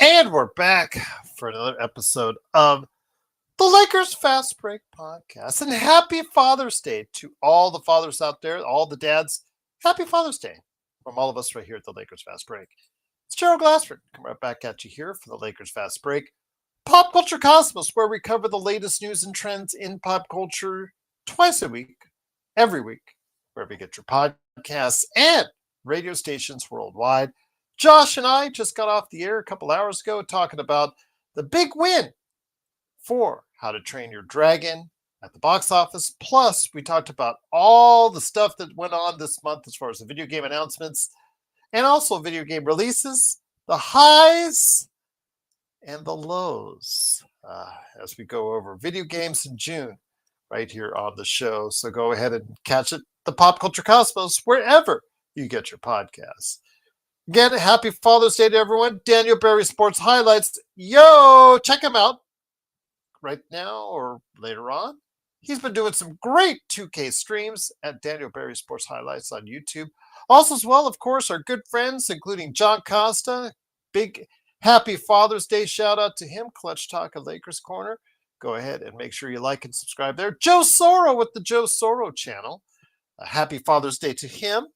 And we're back for another episode of the Lakers Fast Break podcast. And happy Father's Day to all the fathers out there, all the dads. Happy Father's Day from all of us right here at the Lakers Fast Break. It's Gerald Glassford. Come right back at you here for the Lakers Fast Break. Pop Culture Cosmos, where we cover the latest news and trends in pop culture twice a week, every week, wherever you get your podcasts and radio stations worldwide. Josh and I just got off the air a couple hours ago talking about the big win for How to Train Your Dragon at the box office. Plus, we talked about all the stuff that went on this month as far as the video game announcements and also video game releases, the highs and the lows as we go over video games in June right here on the show. So go ahead and catch it, the Pop Culture Cosmos, wherever you get your podcasts. Again, happy Father's Day to everyone. Daniel Berry Sports Highlights. Yo, check him out right now or later on. He's been doing some great 2K streams at Daniel Berry Sports Highlights on YouTube. Also, as well, of course, our good friends, including John Costa. Big happy Father's Day shout out to him. Clutch Talk of Lakers Corner. Go ahead and make sure you like and subscribe there. Joe Soro with the Joe Soro channel. Happy Father's Day to him.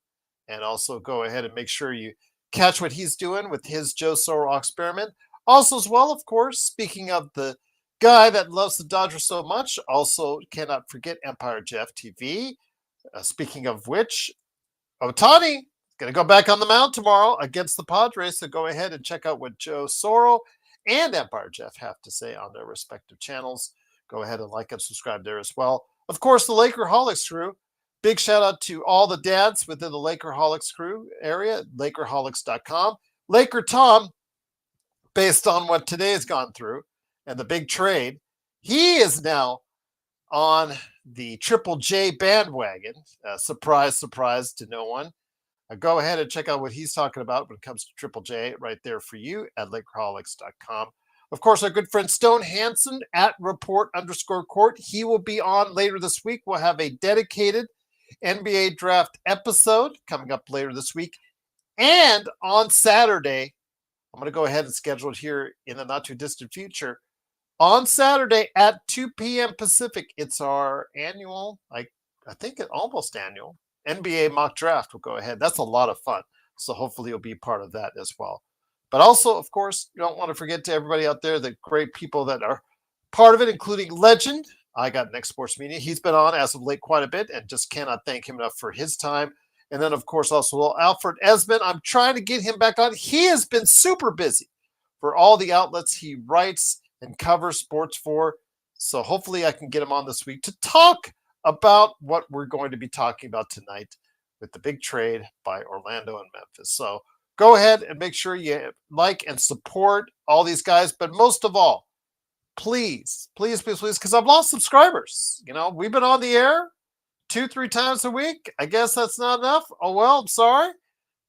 And also go ahead and make sure you catch what he's doing with his Joe Soro experiment. Also, as well, of course, speaking of the guy that loves the Dodgers so much, also cannot forget Empire Jeff TV. Speaking of which, Ohtani is going to go back on the mound tomorrow against the Padres. So go ahead and check out what Joe Soro and Empire Jeff have to say on their respective channels. Go ahead and like and subscribe there as well. Of course, the Lakerholics crew. Big shout out to all the dads within the Lakerholics crew area, Lakerholics.com. Laker Tom, based on what today has gone through and the big trade, he is now on the Triple J bandwagon. Surprise, surprise to no one. Go ahead and check out what he's talking about when it comes to Triple J right there for you at Lakerholics.com. Of course, our good friend Stone Hansen at report_court. He will be on later this week. We'll have a dedicated NBA draft episode coming up later this week. And on Saturday, I'm going to go ahead and schedule it here in the not too distant future. On Saturday at 2 p.m. Pacific, it's our annual, I think almost annual NBA mock draft. We'll go ahead. That's a lot of fun. So hopefully you'll be part of that as well. But also, of course, you don't want to forget to everybody out there, the great people that are part of it, including Legend. I got Next Sports Media. He's been on as of late quite a bit and just cannot thank him enough for his time. And then, of course, also Alfred Esmond. I'm trying to get him back on. He has been super busy for all the outlets he writes and covers sports for. So hopefully I can get him on this week to talk about what we're going to be talking about tonight with the big trade by Orlando and Memphis. So go ahead and make sure you like and support all these guys. But most of all, please, because I've lost subscribers. You know, we've been on the air 2-3 times a week. I guess that's not enough. Oh, well, I'm sorry.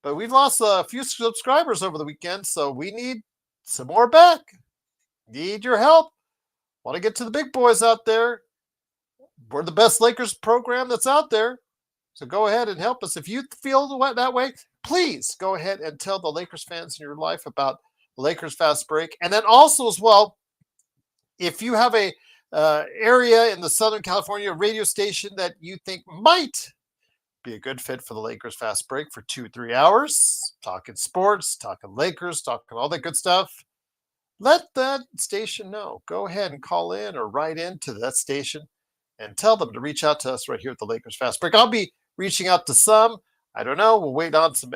But we've lost a few subscribers over the weekend, so we need some more back. Need your help. Want to get to the big boys out there. We're the best Lakers program that's out there. So go ahead and help us. If you feel that way, please go ahead and tell the Lakers fans in your life about the Lakers Fast Break. And then also as well, if you have a area in the Southern California radio station that you think might be a good fit for the Lakers Fast Break for 2-3 hours, talking sports, talking Lakers, talking all that good stuff, let that station know. Go ahead and call in or write in to that station and tell them to reach out to us right here at the Lakers Fast Break. I'll be reaching out to some. I don't know. We'll wait on some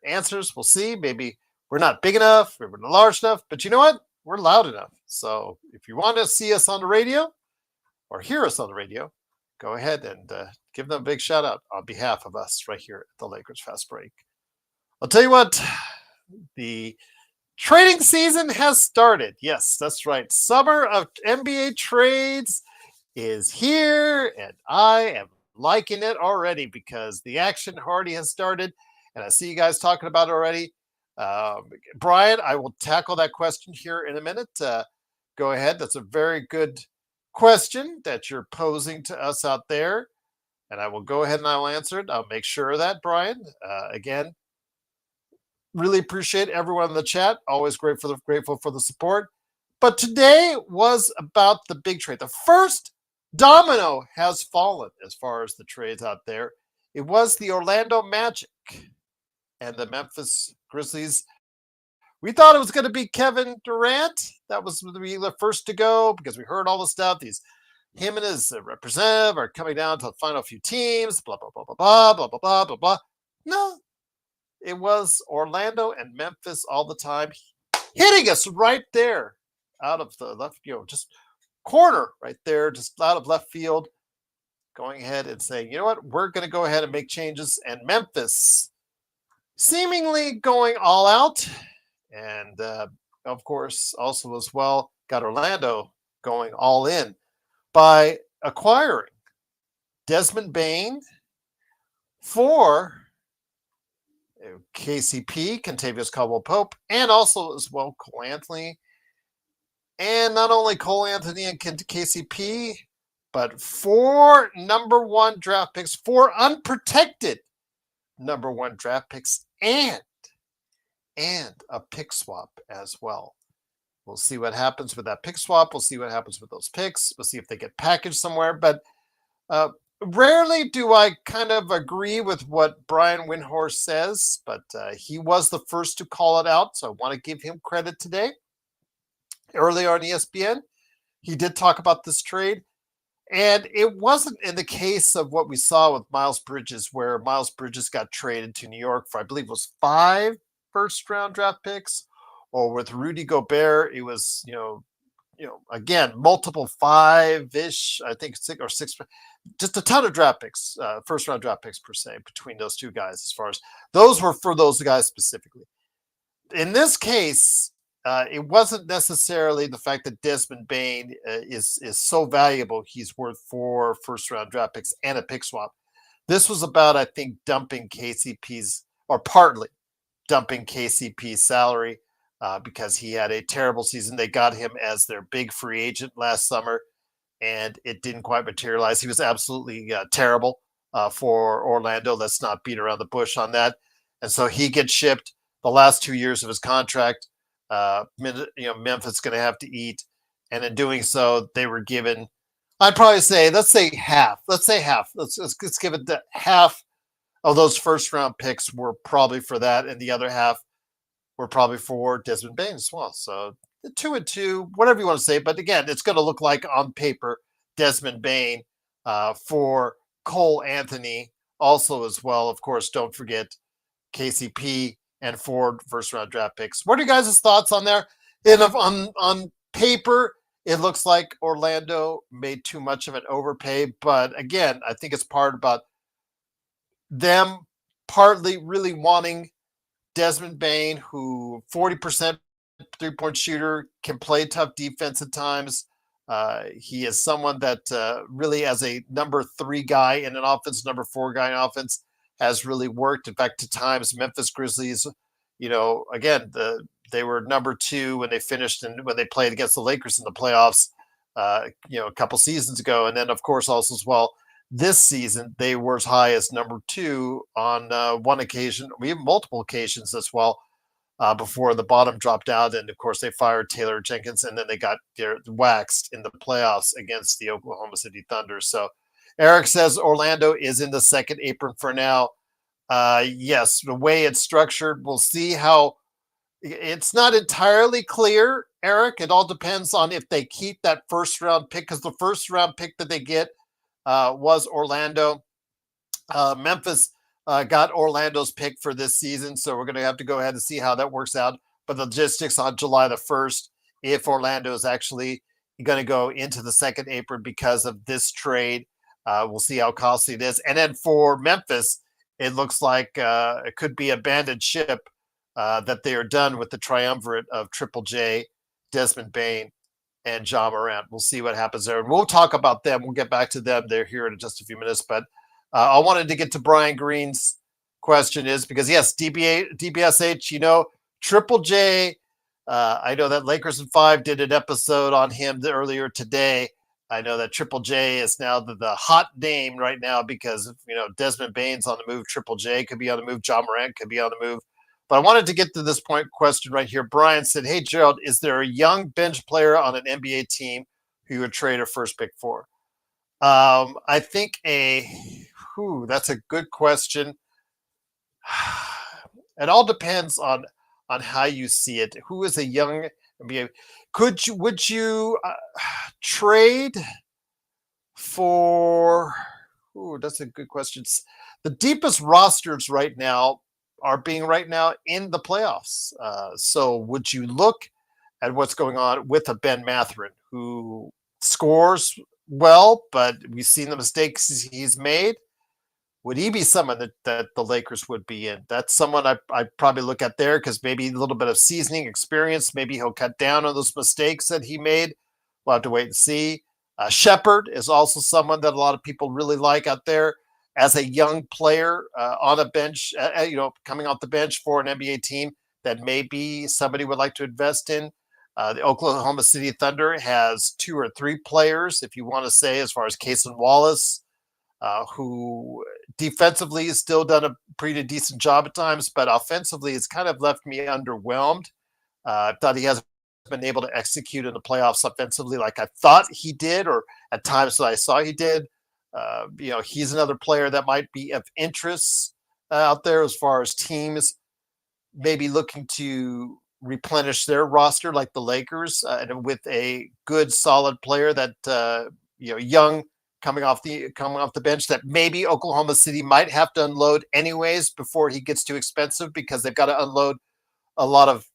answers. We'll see. Maybe we're not big enough. We're not large enough. But you know what? We're loud enough. So if you want to see us on the radio or hear us on the radio, go ahead and give them a big shout out on behalf of us right here at the Lakers Fast Break. I'll tell you what, the trading season has started. Yes, that's right. Summer of NBA trades is here, and I am liking it already because the action already has started, and I see you guys talking about it already. Brian, I will tackle that question here in a minute. Go ahead. That's a very good question that you're posing to us out there, and I will go ahead and I will answer it. I'll make sure of that, Brian. Again, Really appreciate everyone in the chat. Always grateful for the support. But today was about the big trade. The first domino has fallen as far as the trades out there. It was the Orlando Magic and the Memphis Grizzlies. We thought it was going to be Kevin Durant. That was the first to go because we heard all the stuff. Him and his representative are coming down to the final few teams. Blah blah blah blah blah blah blah blah blah blah. No, it was Orlando and Memphis all the time, hitting us right there out of the left, just corner right there, just out of left field, going ahead and saying, you know what, we're going to go ahead and make changes. And Memphis seemingly going all out. And of course, also as well, got Orlando going all in by acquiring Desmond Bane for KCP, Kentavious Caldwell-Pope, and also as well Cole Anthony. And not only Cole Anthony and KCP, but 4 number 1 draft picks, 4 unprotected number 1 draft picks, and a pick swap as well. We'll see what happens with that pick swap. We'll see what happens with those picks. We'll see if they get packaged somewhere. But rarely do I kind of agree with what Brian Windhorst says, but he was the first to call it out. So I want to give him credit today. Earlier on ESPN, he did talk about this trade. And it wasn't in the case of what we saw with Miles Bridges, where Miles Bridges got traded to New York for, I believe it was 5 first-round draft picks, or with Rudy Gobert, it was, again, multiple 5-ish, I think 6 or 6, just a ton of draft picks, first-round draft picks per se, between those two guys, as far as those were for those guys specifically. In this case, it wasn't necessarily the fact that Desmond Bane is so valuable. He's worth 4 first-round draft picks and a pick swap. This was about, I think, dumping KCP's, or partly dumping KCP's salary because he had a terrible season. They got him as their big free agent last summer, and it didn't quite materialize. He was absolutely terrible for Orlando. Let's not beat around the bush on that. And so he gets shipped the last 2 years of his contract. Memphis going to have to eat, and in doing so, they were given, I'd probably say, let's say half. Let's give it that half of those first round picks were probably for that, and the other half were probably for Desmond Bane as well. So 2 and 2, whatever you want to say. But again, it's going to look like on paper Desmond Bane for Cole Anthony also as well. Of course, don't forget KCP and 4 first-round draft picks. What are you guys' thoughts on there? And on paper, it looks like Orlando made too much of an overpay. But again, I think it's part about them partly really wanting Desmond Bane, who 40% three-point shooter, can play tough defense at times. He is someone that really, as a number 3 guy in an offense, number 4 guy in offense, has really worked. In fact, at times, Memphis Grizzlies, again, they were number 2 when they finished and when they played against the Lakers in the playoffs, a couple seasons ago. And then, of course, also as well, this season, they were as high as number 2 on one occasion, even multiple occasions as well, before the bottom dropped out. And, of course, they fired Taylor Jenkins, and then they got waxed in the playoffs against the Oklahoma City Thunder. So Eric says Orlando is in the second apron for now. Yes, the way it's structured, we'll see how – it's not entirely clear, Eric. It all depends on if they keep that first-round pick, because the first-round pick that they get was Orlando. Memphis got Orlando's pick for this season, so we're going to have to go ahead and see how that works out. But the logistics on July the 1st, if Orlando is actually going to go into the second apron because of this trade, we'll see how costly it is. And then for Memphis, it looks like it could be abandoned ship that they are done with the triumvirate of Triple J, Desmond Bane, and Ja Morant. We'll see what happens there. And we'll talk about them. We'll get back to them. They're here in just a few minutes. But I wanted to get to Brian Green's question is because, yes, DBSH, Triple J, I know that Lakers in 5 did an episode on him earlier today. I know that Triple J is now the hot name right now because, Desmond Bane's on the move. Triple J could be on the move. Ja Morant could be on the move. But I wanted to get to this point question right here. Brian said, "Hey Gerald, is there a young bench player on an NBA team who you would trade a first pick for?" I think that's a good question. It all depends on how you see it. Who is a young NBA? Would you trade for? Ooh, that's a good question. The deepest rosters right now are being right now in the playoffs. So would you look at what's going on with a Ben Matherin who scores well, but we've seen the mistakes he's made? Would he be someone that the Lakers would be in? That's someone I'd probably look at there because maybe a little bit of seasoning experience. Maybe he'll cut down on those mistakes that he made. We'll have to wait and see. Shepard is also someone that a lot of people really like out there as a young player on a bench, coming off the bench for an NBA team that maybe somebody would like to invest in. The Oklahoma City Thunder has 2 or 3 players, if you want to say, as far as Cason Wallace, who defensively has still done a pretty decent job at times, but offensively it's kind of left me underwhelmed. I thought he hasn't been able to execute in the playoffs offensively like I thought he did, or at times that I saw he did. He's another player that might be of interest out there as far as teams maybe looking to replenish their roster like the Lakers, and with a good solid player that young coming off the bench that maybe Oklahoma City might have to unload anyways before he gets too expensive, because they've got to unload a lot of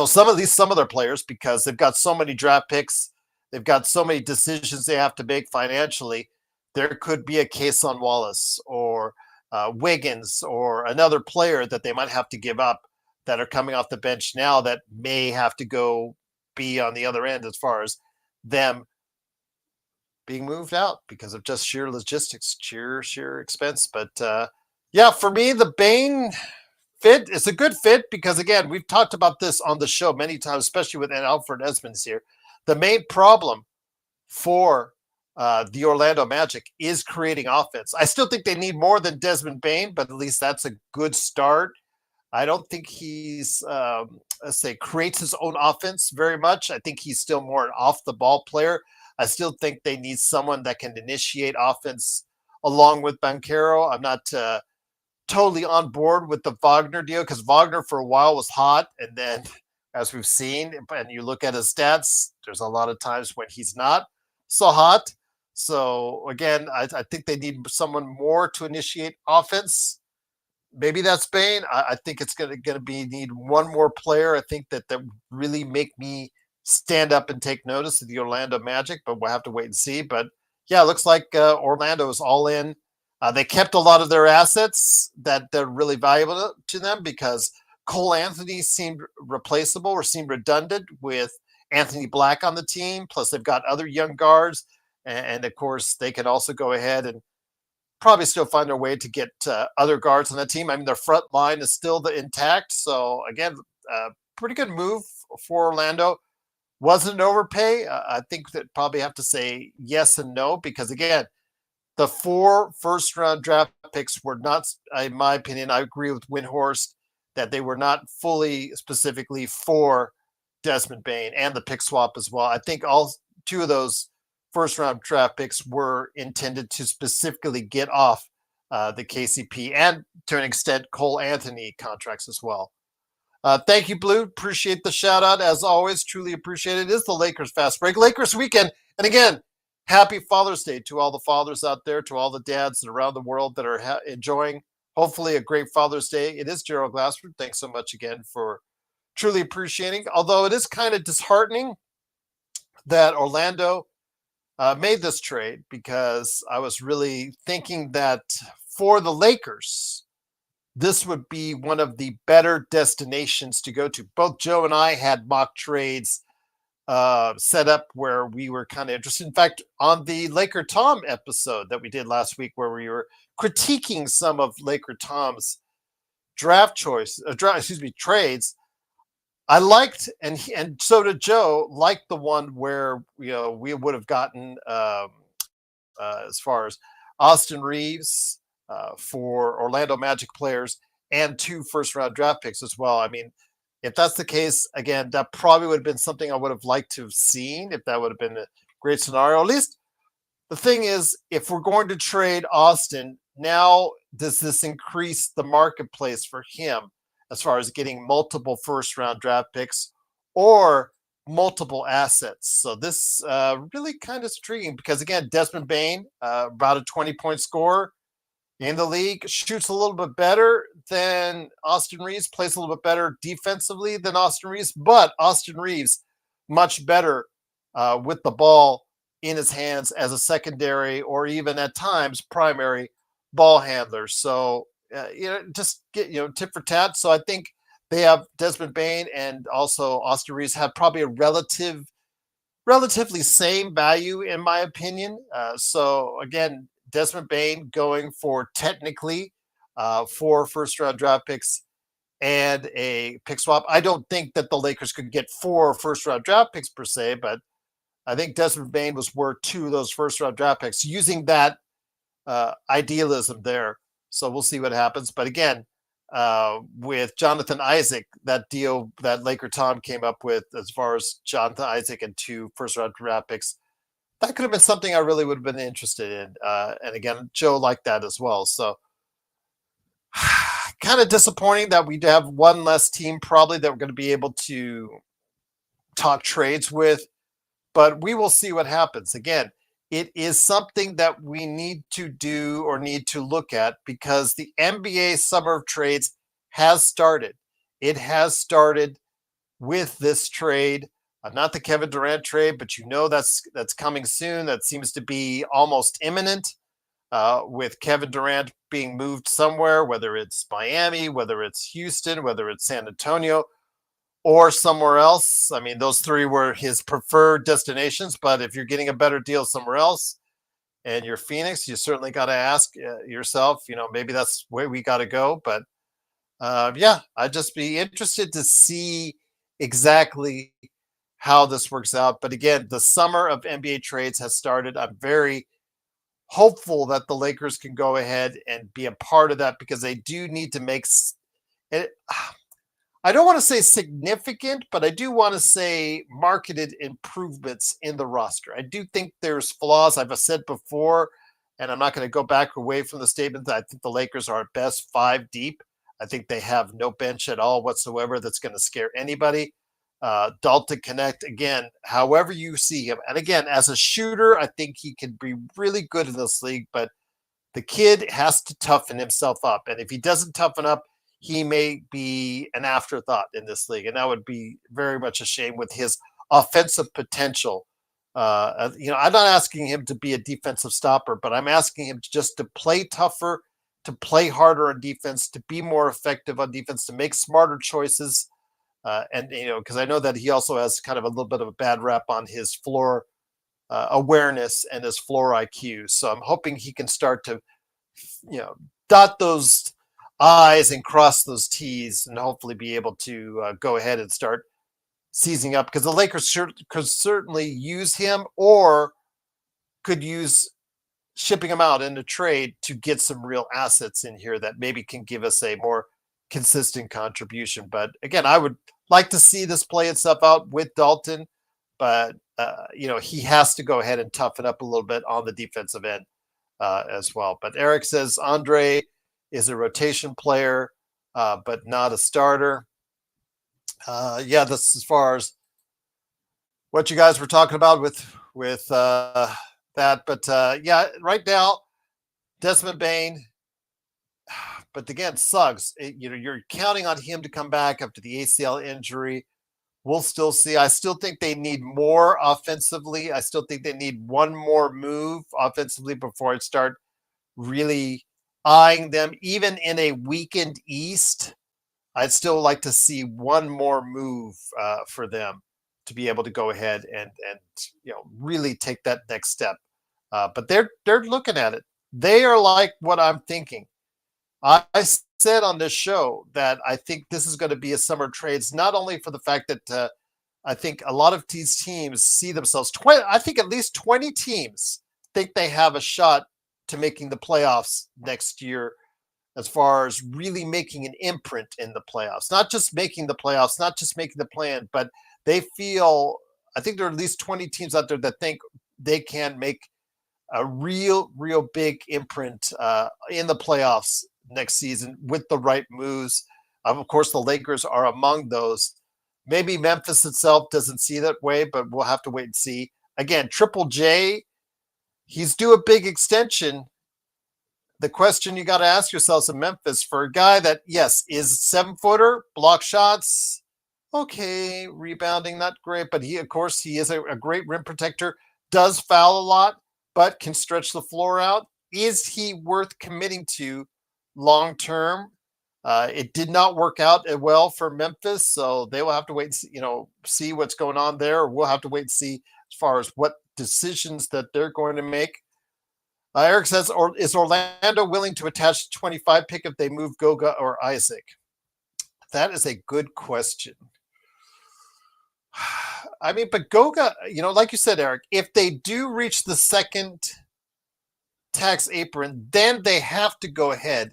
some of their players because they've got so many draft picks, they've got so many decisions they have to make financially. There could be a case on Wallace or Wiggins or another player that they might have to give up that are coming off the bench now that may have to go be on the other end as far as them being moved out because of just sheer logistics, sheer expense. But yeah, for me, the Bane fit is a good fit because, again, we've talked about this on the show many times, especially with Alfred Edmonds here. The main problem for the Orlando Magic is creating offense. I still think they need more than Desmond Bane, but at least that's a good start. I don't think he's, creates his own offense very much. I think he's still more an off the ball player. I still think they need someone that can initiate offense along with Banchero. I'm not totally on board with the Wagner deal because Wagner for a while was hot. And then, as we've seen, and you look at his stats, there's a lot of times when he's not so hot. So, again, I think they need someone more to initiate offense. Maybe that's Bane. I think it's gonna be need one more player. I think that really make me stand up and take notice of the Orlando Magic, but we'll have to wait and see. But yeah, it looks like Orlando is all in. They kept a lot of their assets that they're really valuable to them because Cole Anthony seemed replaceable or seemed redundant with Anthony Black on the team. Plus, they've got other young guards, and of course, they can also go ahead and probably still find their way to get other guards on the team. I mean, their front line is still intact. So again, pretty good move for Orlando. Was it an overpay? I think that probably have to say yes and no because again, the 4 first-round draft picks were not, in my opinion, I agree with Windhorst that they were not fully specifically for Desmond Bane and the pick swap as well. I think all 2 of those first-round draft picks were intended to specifically get off the KCP and, to an extent, Cole Anthony contracts as well. Thank you, Blue. Appreciate the shout-out. As always, truly appreciate it. It is the Lakers Fast Break. Lakers weekend. And again, happy Father's Day to all the fathers out there, to all the dads around the world that are enjoying, hopefully, a great Father's Day. It is Gerald Glassford. Thanks so much again for truly appreciating. Although it is kind of disheartening that Orlando made this trade because I was really thinking that for the Lakers, this would be one of the better destinations to go to. Both Joe and I had mock trades set up where we were kind of interested. In fact, on the Laker Tom episode that we did last week, where we were critiquing some of Laker Tom's trades, I liked, and so did Joe, liked the one where we would have gotten as far as Austin Reeves for Orlando Magic players and 2 first-round draft picks as well. I mean, if that's the case, again, that probably would have been something I would have liked to have seen if that would have been a great scenario. At least the thing is, if we're going to trade Austin, now does this increase the marketplace for him as far as getting multiple first round draft picks or multiple assets? So this really kind of intriguing because again, Desmond Bane, about a 20-point scorer in the league, shoots a little bit better than Austin Reeves, plays a little bit better defensively than Austin Reeves, but Austin Reeves much better with the ball in his hands as a secondary or even at times primary ball handler. So, just get, tit for tat. So I think they have Desmond Bane and also Austin Reeves have probably a relatively same value in my opinion. So again, Desmond Bane going for technically 4 first round draft picks and a pick swap. I don't think that the Lakers could get 4 first round draft picks per se, but I think Desmond Bane was worth 2 of those first round draft picks using that idealism there. So we'll see what happens. But again, with Jonathan Isaac, that deal that Laker Tom came up with as far as Jonathan Isaac and 2 first round draft picks, that could have been something I really would have been interested in. And again, Joe liked that as well. So kind of disappointing that we have one less team probably that we're going to be able to talk trades with, but we will see what happens. Again, it is something that we need to do or need to look at because the NBA summer of trades has started. It has started with this trade, not the Kevin Durant trade, but that's coming soon. That seems to be almost imminent with Kevin Durant being moved somewhere, whether it's Miami, whether it's Houston, whether it's San Antonio, or somewhere else. I mean, those 3 were his preferred destinations, but if you're getting a better deal somewhere else and you're Phoenix, you certainly got to ask yourself, maybe that's where we got to go. But yeah, I'd just be interested to see exactly how this works out. But again, the summer of NBA trades has started. I'm very hopeful that the Lakers can go ahead and be a part of that because they do need to make it. I don't want to say significant, but I do want to say marketed improvements in the roster. I do think there's flaws. I've said before, and I'm not going to go back away from the statement that I think the Lakers are at best 5 deep. I think they have no bench at all whatsoever that's going to scare anybody. Dalton Connect, again, however you see him. And again, as a shooter, I think he can be really good in this league, but the kid has to toughen himself up. And if he doesn't toughen up, he may be an afterthought in this league. And that would be very much a shame with his offensive potential. I'm not asking him to be a defensive stopper, but I'm asking him just to play tougher, to play harder on defense, to be more effective on defense, to make smarter choices. Because I know that he also has kind of a little bit of a bad rap on his floor awareness and his floor IQ. So I'm hoping he can start to, dot those I's and cross those T's and hopefully be able to go ahead and start seizing up because the Lakers could certainly use him or could use shipping him out in a trade to get some real assets in here that maybe can give us a more consistent contribution. But again, I would like to see this play itself out with Dalton, but he has to go ahead and toughen up a little bit on the defensive end as well. But Eric says Andre is a rotation player, but not a starter. Yeah, that's as far as what you guys were talking about with that. But yeah, right now, Desmond Bane. But again, Suggs, you're counting on him to come back after the ACL injury. We'll still see. I still think they need more offensively. I still think they need one more move offensively before I start really eyeing them. Even in a weakened East, I'd still like to see one more move for them to be able to go ahead and really take that next step. But they're looking at it. They are like what I'm thinking. I said on this show that I think this is going to be a summer trades, not only for the fact that I think a lot of these teams see themselves, I think at least 20 teams think they have a shot to making the playoffs next year as far as really making an imprint in the playoffs. Not just making the playoffs, not just making the plan, but they feel, I think there are at least 20 teams out there that think they can make a real big imprint in the playoffs next season with the right moves. Of course, the Lakers are among those. Maybe Memphis itself doesn't see that way, but we'll have to wait and see. Again, Triple J, he's due a big extension. The question you got to ask yourselves in Memphis for a guy that, yes, is 7-footer, block shots, okay, rebounding, not great, but he, of course, he is a great rim protector, does foul a lot, but can stretch the floor out. Is he worth committing to long term? It did not work out well for Memphis, so they will have to wait and see, see what's going on there. We'll have to wait and see as far as what decisions that they're going to make. Eric says, is Orlando willing to attach 25 pick if they move Goga or Isaac? That is a good question. I mean, but Goga, like you said, Eric, if they do reach the second tax apron, then they have to go ahead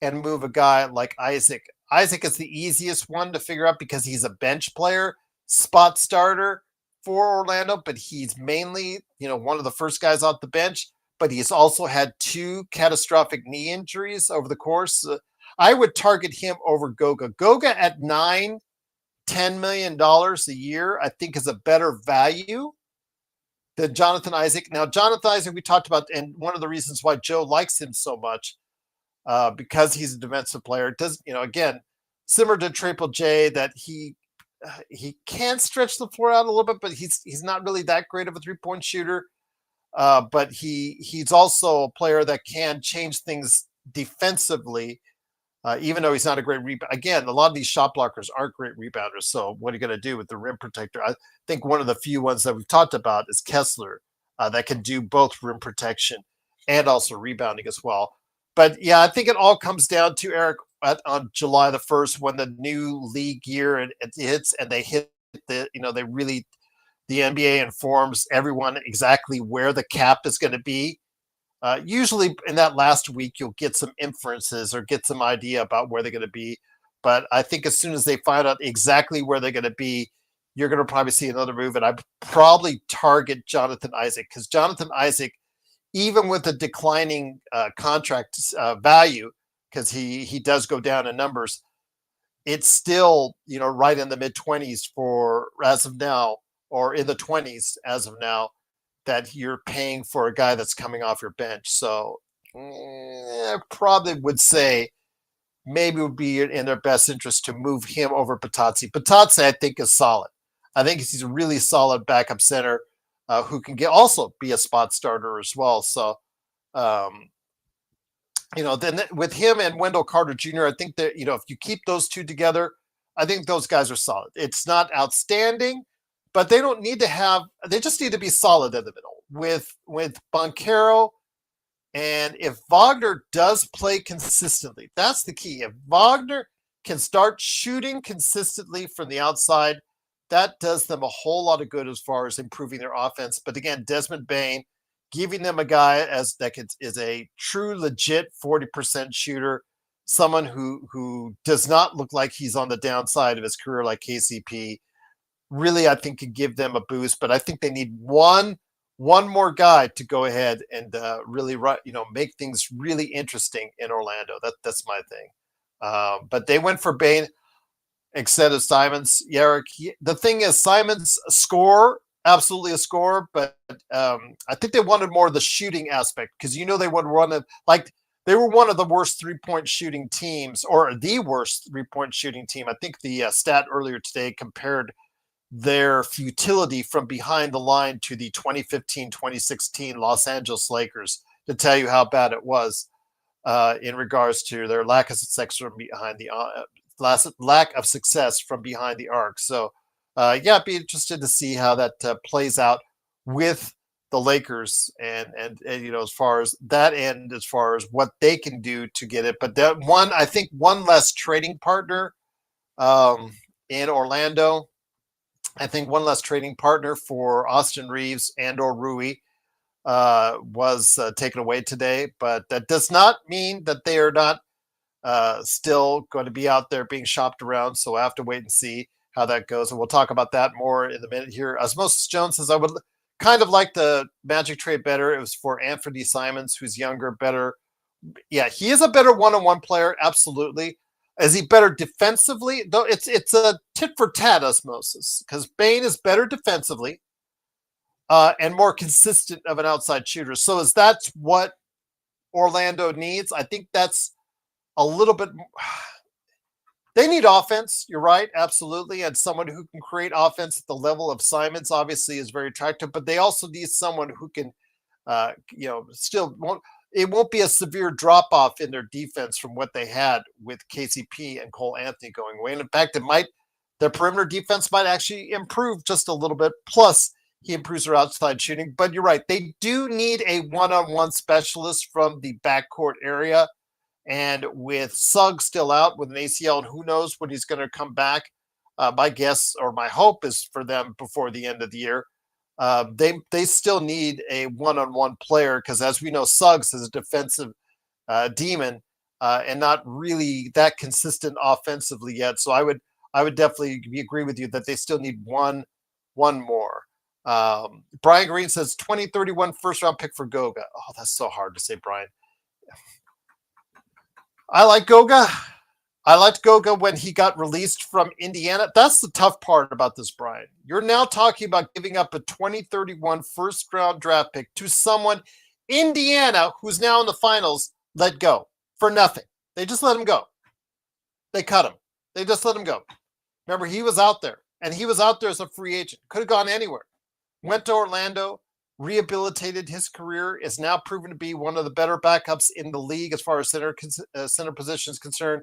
and move a guy like Isaac. Isaac is the easiest one to figure out because he's a bench player, spot starter for Orlando, but he's mainly, one of the first guys off the bench, but he's also had 2 catastrophic knee injuries over the course. I would target him over Goga. Goga at $9-10 million a year, I think is a better value than Jonathan Isaac. Now, Jonathan Isaac, we talked about, and one of the reasons why Joe likes him so much, because he's a defensive player. Does again, similar to Triple J, that he can stretch the floor out a little bit, but he's not really that great of a 3-point shooter. But he's also a player that can change things defensively, even though he's not a great rebounder. Again, a lot of these shot blockers aren't great rebounders. So what are you going to do with the rim protector? I think one of the few ones that we've talked about is Kessler, that can do both rim protection and also rebounding as well. But yeah, I think it all comes down to, Eric, on July the 1st, when the new league year it hits, and they hit the NBA informs everyone exactly where the cap is going to be. Usually in that last week, you'll get some inferences or get some idea about where they're going to be. But I think as soon as they find out exactly where they're going to be, you're going to probably see another move. And I'd probably target Jonathan Isaac, because Jonathan Isaac, even with a declining contract value, because he does go down in numbers, it's still, right in the mid-20s for as of now, or in the 20s as of now, that you're paying for a guy that's coming off your bench. So I probably would say maybe it would be in their best interest to move him over Patazzi. Patazzi, I think, is solid. I think he's a really solid backup center who can also be a spot starter as well. So, then with him and Wendell Carter Jr., I think that, if you keep those two together, I think those guys are solid. It's not outstanding, but they don't need to have, they just need to be solid in the middle with Banchero. And if Wagner does play consistently, that's the key. If Wagner can start shooting consistently from the outside, that does them a whole lot of good as far as improving their offense. But again, Desmond Bane, giving them a guy is a true, legit 40% shooter, someone who does not look like he's on the downside of his career like KCP, really, I think, could give them a boost. But I think they need one more guy to go ahead and really, make things really interesting in Orlando. That's my thing. But they went for Bane instead of Simons. Eric, the thing is, Simons absolutely a scorer, but I think they wanted more of the shooting aspect, because they would run it like they were one of the worst 3-point shooting teams, or the worst 3-point shooting team. I think the stat earlier today compared their futility from behind the line to the 2015-2016 Los Angeles Lakers to tell you how bad it was in regards to their lack of success from behind the lack of success from behind the arc. So, I'd be interested to see how that plays out with the Lakers and as far as that end, as far as what they can do to get it. But that I think one less trading partner in Orlando. I think one less trading partner for Austin Reeves and/or Rui was taken away today, but that does not mean that they are not still going to be out there being shopped around. So I have to wait and see how that goes. And we'll talk about that more in a minute here. Osmosis Jones says, I would kind of like the Magic trade better. It was for Anthony Simons, who's younger, better. Yeah, he is a better one-on-one player. Absolutely. Is he better defensively? Though it's a tit for tat, Osmosis, because Bane is better defensively and more consistent of an outside shooter. So is that what Orlando needs? I think that's a little bit. They need offense. You're right, absolutely, and someone who can create offense at the level of Simons obviously is very attractive. But they also need someone who can, still won't. It won't be a severe drop off in their defense from what they had with KCP and Cole Anthony going away. And in fact, their perimeter defense might actually improve just a little bit. Plus, he improves their outside shooting. But you're right, they do need a one-on-one specialist from the backcourt area. And with Suggs still out with an ACL, and who knows when he's going to come back, my guess or my hope is for them before the end of the year. They still need a one-on-one player because, as we know, Suggs is a defensive demon and not really that consistent offensively yet. So I would definitely agree with you that they still need one more. Brian Green says 2031 first-round pick for Goga. Oh, that's so hard to say, Brian. I like Goga. I liked Goga when he got released from Indiana. That's the tough part about this, Brian. You're now talking about giving up a 2031 first-round draft pick to someone, Indiana, who's now in the finals, let go for nothing. They just let him go. They cut him. They just let him go. Remember, he was out there, and he was out there as a free agent. Could have gone anywhere. Went to Orlando, rehabilitated his career, is now proven to be one of the better backups in the league as far as center position is concerned.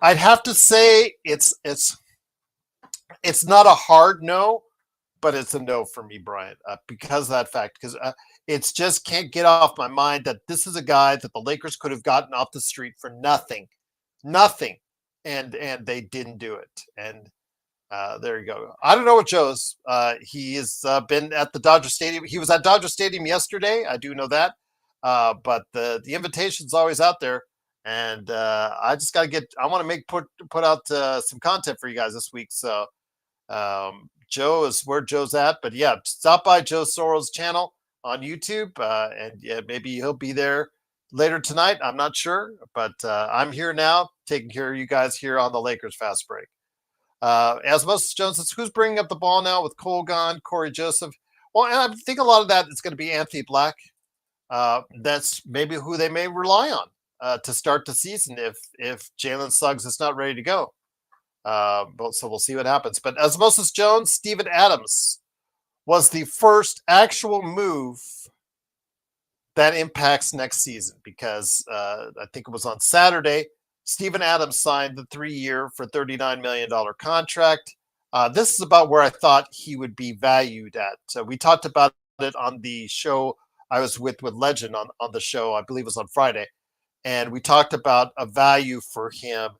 I'd have to say it's not a hard no, but it's a no for me, Brian, because of that fact. Because it's just can't get off my mind that this is a guy that the Lakers could have gotten off the street for nothing, and they didn't do it. And there you go. I don't know what Joe's. He has been at the Dodger Stadium. He was at Dodger Stadium yesterday. I do know that. But the invitation's always out there. And I just got to I want to put out some content for you guys this week. So Joe is where Joe's at. But yeah, stop by Joe Sorrell's channel on YouTube. And yeah, maybe he'll be there later tonight. I'm not sure. But I'm here now taking care of you guys here on the Lakers Fast Break. Osmosis Jones says, who's bringing up the ball now with Cole gone, Corey Joseph? Well, and I think a lot of that is going to be Anthony Black. That's maybe who they may rely on to start the season if Jalen Suggs is not ready to go. So we'll see what happens. But Osmosis Jones, Steven Adams was the first actual move that impacts next season because I think it was on Saturday. Steven Adams signed the 3-year for $39 million contract. This is about where I thought he would be valued at. So we talked about it on the show I was with Legend on the show, I believe it was on Friday. And we talked about a value for him.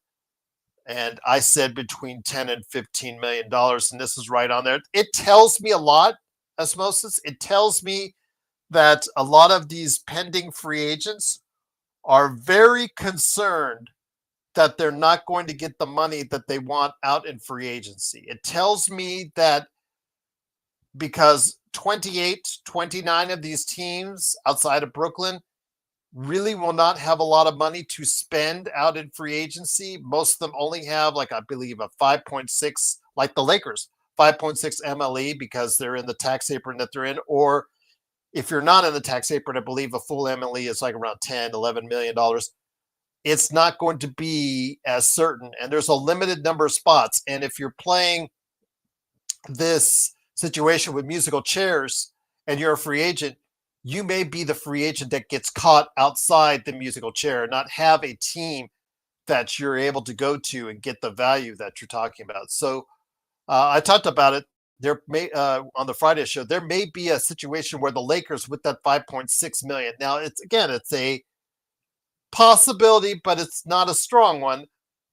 And I said between $10 and $15 million. And this is right on there. It tells me a lot, Osmosis. It tells me that a lot of these pending free agents are very concerned that they're not going to get the money that they want out in free agency. It tells me that because 29 of these teams outside of Brooklyn really will not have a lot of money to spend out in free agency. Most of them only have, like, I believe, a 5.6, like the Lakers, 5.6 MLE because they're in the tax apron that they're in. Or if you're not in the tax apron, I believe a full MLE is like around $10-11 million. It's not going to be as certain, and there's a limited number of spots. And if you're playing this situation with musical chairs and you're a free agent, you may be the free agent that gets caught outside the musical chair and not have a team that you're able to go to and get the value that you're talking about. So I talked about it. There may on the Friday show, there may be a situation where the Lakers with that 5.6 million. Now it's a possibility, but it's not a strong one.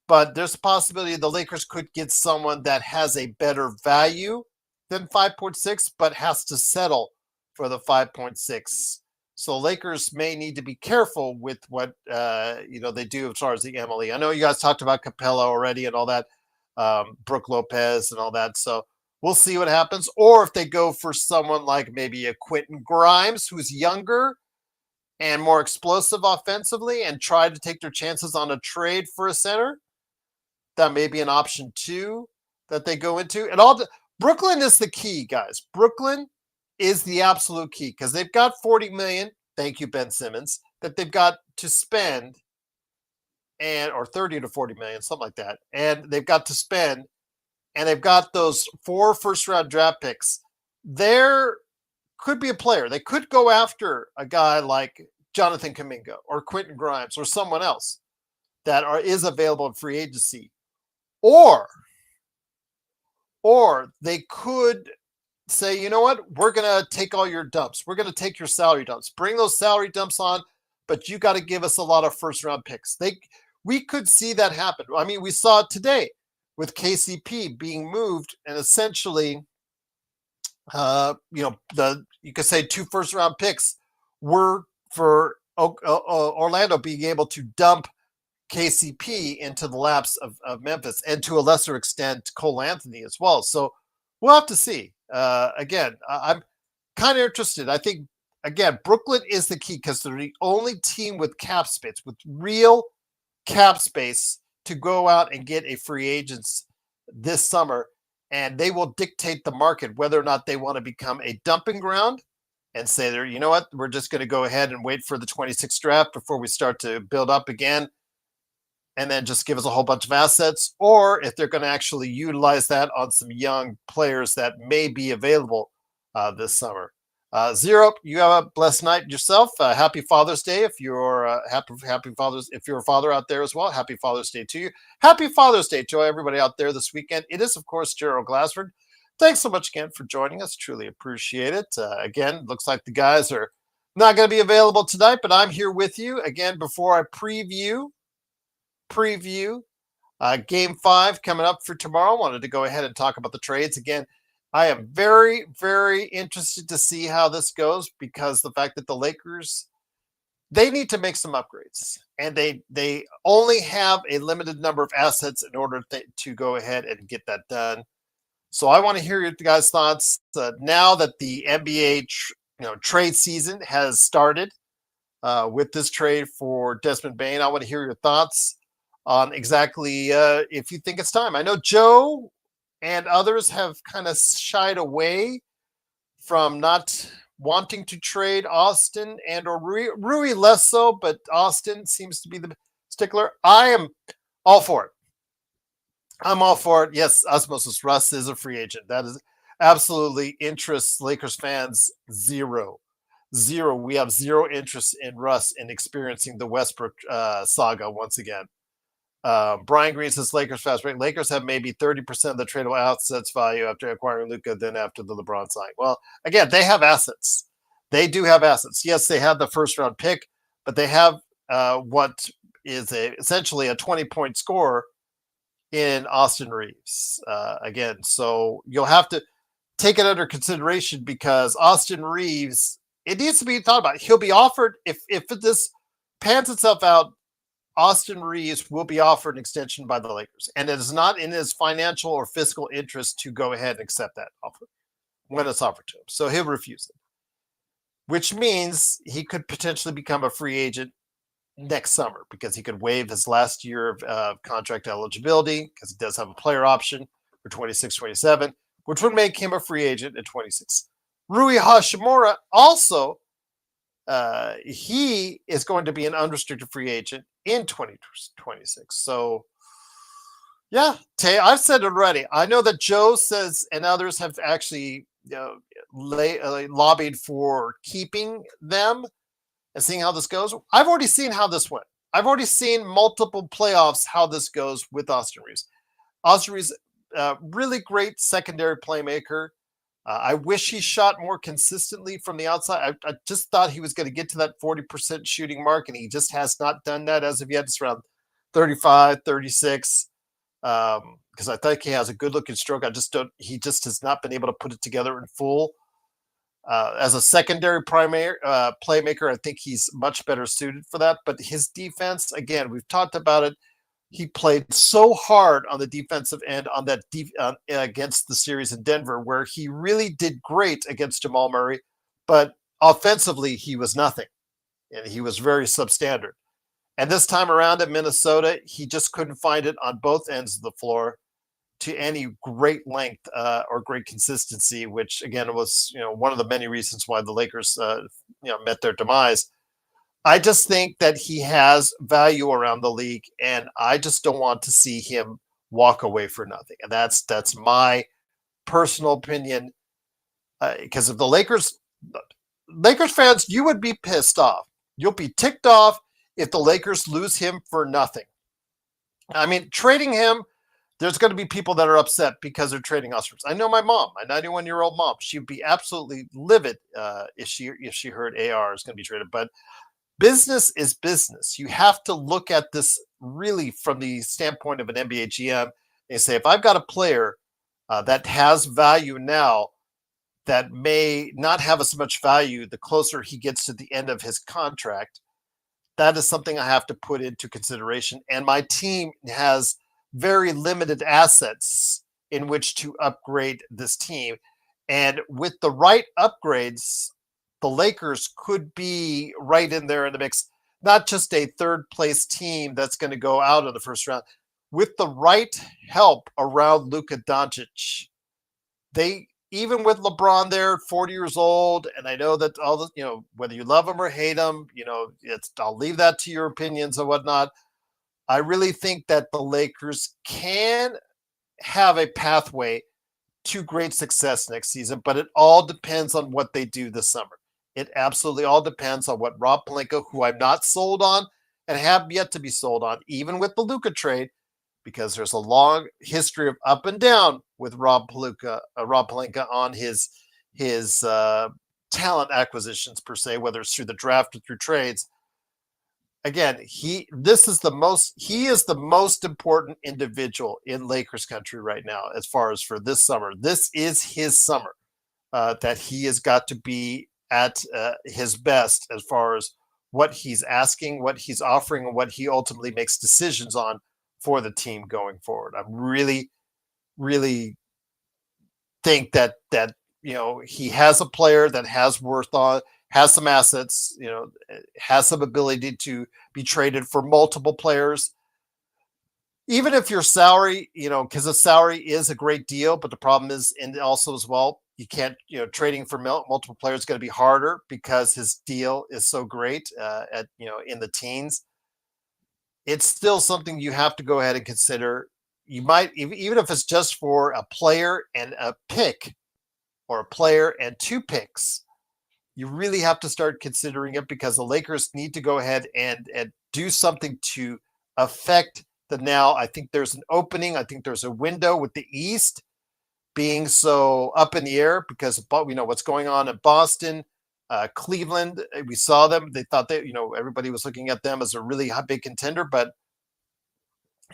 But there's a possibility the Lakers could get someone that has a better value than 5.6, but has to settle for the 5.6. So Lakers may need to be careful with what they do as far as the MLE. I know you guys talked about Capella already and all that, Brooke Lopez and all that. So we'll see what happens. Or if they go for someone like maybe a Quentin Grimes, who's younger and more explosive offensively, and try to take their chances on a trade for a center, that may be an option too that they go into. And Brooklyn is the key, guys. Brooklyn is the absolute key because they've got 40 million. Thank you, Ben Simmons, that they've got to spend, or 30 to 40 million, something like that. And they've got to spend, and they've got those 4 first-round draft picks. There could be a player. They could go after a guy like Jonathan Kuminga or Quentin Grimes or someone else that is available in free agency. Or they could say, you know what, we're going to take all your dumps. We're going to take your salary dumps. Bring those salary dumps on, but you got to give us a lot of first-round picks. We could see that happen. I mean, we saw it today with KCP being moved, and essentially, you could say 2 first-round picks were for Orlando being able to dump KCP into the laps of Memphis, and to a lesser extent Cole Anthony as well. So we'll have to see. Again, I'm kind of interested. I think, again, Brooklyn is the key because they're the only team with cap space, with real cap space to go out and get a free agents this summer, and they will dictate the market whether or not they want to become a dumping ground and say, you know what, we're just going to go ahead and wait for the 26th draft before we start to build up again, and then just give us a whole bunch of assets, or if they're going to actually utilize that on some young players that may be available this summer. Zero, you have a blessed night yourself. Happy Father's Day if you're happy Father's. If you're a father out there as well, happy Father's Day to you. Happy Father's Day to everybody out there this weekend. It is, of course, Gerald Glassford. Thanks so much again for joining us. Truly appreciate it. Again, looks like the guys are not going to be available tonight, but I'm here with you again before I preview Game 5 coming up for tomorrow. Wanted to go ahead and talk about the trades again. I am very, very interested to see how this goes, because the fact that the Lakers, they need to make some upgrades, and they only have a limited number of assets in order to go ahead and get that done. So I want to hear your guys' thoughts now that the NBA trade season has started with this trade for Desmond Bane. I want to hear your thoughts on exactly if you think it's time. I know Joe and others have kind of shied away from not wanting to trade Austin or Rui less so, but Austin seems to be the stickler. I am all for it. I'm all for it. Yes, Osmosis Russ is a free agent. That is absolutely interests Lakers fans zero. We have zero interest in Russ in experiencing the Westbrook saga once again. Brian Green says Lakers fast break. Lakers have maybe 30% of the tradable assets value after acquiring Luka, then after the LeBron signing. Well, again, they have assets. They do have assets. Yes, they have the first round pick, but they have what is essentially a 20-point scorer in Austin Reeves. Again, so you'll have to take it under consideration, because Austin Reeves, it needs to be thought about. He'll be offered, if this pans itself out, Austin Reeves will be offered an extension by the Lakers, and it is not in his financial or fiscal interest to go ahead and accept that offer when it's offered to him. So he'll refuse it, which means he could potentially become a free agent next summer, because he could waive his last year of contract eligibility, because he does have a player option for 26-27, which would make him a free agent at 26. Rui Hachimura also, he is going to be an unrestricted free agent in 2026. So, yeah, Tay, I've said it already. I know that Joe says, and others have actually lobbied for keeping them and seeing how this goes. I've already seen how this went. I've already seen multiple playoffs how this goes with Austin Reeves. Austin Reeves, really great secondary playmaker. I wish he shot more consistently from the outside. I just thought he was going to get to that 40% shooting mark, and he just has not done that as of yet. It's around 35, 36, because I think he has a good-looking stroke. He just has not been able to put it together in full. As a secondary primary playmaker, I think he's much better suited for that. But his defense, again, we've talked about it. He played so hard on the defensive end on that against the series in Denver, where he really did great against Jamal Murray, but offensively he was nothing, and he was very substandard. And this time around in Minnesota, he just couldn't find it on both ends of the floor to any great length or great consistency, which again was one of the many reasons why the Lakers met their demise. I just think that he has value around the league, and I just don't want to see him walk away for nothing. And that's my personal opinion. Because if the Lakers fans, you would be pissed off. You'll be ticked off if the Lakers lose him for nothing. I mean, trading him, there's going to be people that are upset because they're trading Oscars. I know my mom, my 91-year-old mom. She'd be absolutely livid if she heard AR is going to be traded. But business is business. You have to look at this really from the standpoint of an NBA GM and say, if I've got a player that has value now that may not have as much value the closer he gets to the end of his contract, that is something I have to put into consideration. And my team has very limited assets in which to upgrade this team. And with the right upgrades, the Lakers could be right in there in the mix, not just a third place team that's going to go out in the first round. With the right help around Luka Doncic, they, even with LeBron there, 40 years old, and I know that all the, whether you love him or hate him, I'll leave that to your opinions and whatnot. I really think that the Lakers can have a pathway to great success next season, but it all depends on what they do this summer. It absolutely all depends on what Rob Pelinka, who I'm not sold on and have yet to be sold on, even with the Luka trade, because there's a long history of up and down with Rob Pelinka on his talent acquisitions per se, whether it's through the draft or through trades. Again, he is the most important individual in Lakers country right now as far as for this summer. This is his summer that he has got to be at his best as far as what he's asking, what he's offering, and what he ultimately makes decisions on for the team going forward. I'm really, really think that he has a player that has worth on, has some assets, has some ability to be traded for multiple players. Even if your salary, because the salary is a great deal, but the problem is, and also as well, you can't, trading for multiple players is going to be harder because his deal is so great in the teens. It's still something you have to go ahead and consider. You might, even if it's just for a player and a pick or a player and two picks, you really have to start considering it because the Lakers need to go ahead and do something to affect the now. I think there's an opening. I think there's a window with the East being so up in the air because of, what's going on in Boston, Cleveland. We saw them. They thought that, everybody was looking at them as a really big contender, but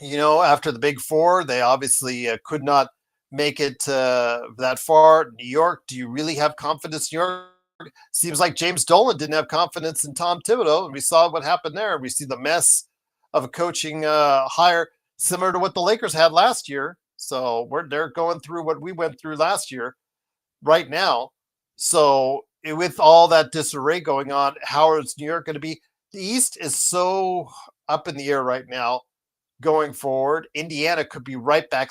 after the Big Four, they obviously could not make it that far. New York, do you really have confidence in New York? Seems like James Dolan didn't have confidence in Tom Thibodeau, and we saw what happened there. We see the mess of a coaching hire similar to what the Lakers had last year. So they're going through what we went through last year right now. So with all that disarray going on, how is New York going to be? The East is so up in the air right now going forward. Indiana could be right back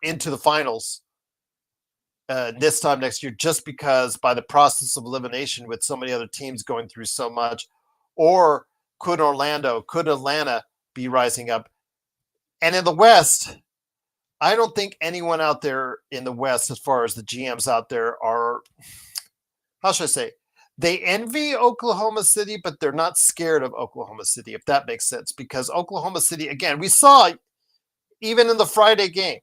into the finals this time next year, just because by the process of elimination with so many other teams going through so much. Or could Atlanta be rising up? And in the West, I don't think anyone out there in the West, as far as the GMs out there, are, how should I say, they envy Oklahoma City, but they're not scared of Oklahoma City, if that makes sense. Because Oklahoma City, again, we saw even in the Friday game,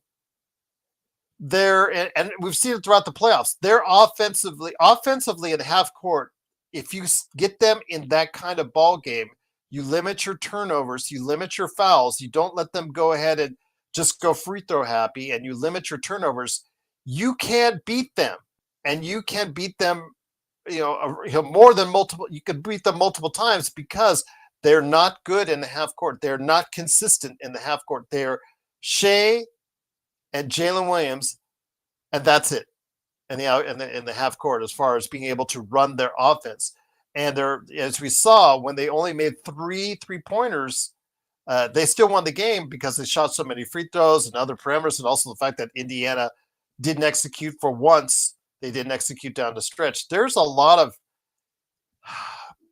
and we've seen it throughout the playoffs, they're offensively at half court. If you get them in that kind of ball game, you limit your turnovers, you limit your fouls, you don't let them go ahead and just go free throw happy, and you limit your turnovers, you can't beat them. and you can beat them, more than multiple. You could beat them multiple times because they're not good in the half court. They're not consistent in the half court. They're Shea and Jalen Williams, and that's it. In the half court, as far as being able to run their offense, and they're, as we saw, when they only made 3 3-pointers, they still won the game because they shot so many free throws and other parameters, and also the fact that Indiana didn't execute for once. They didn't execute down the stretch. There's a lot of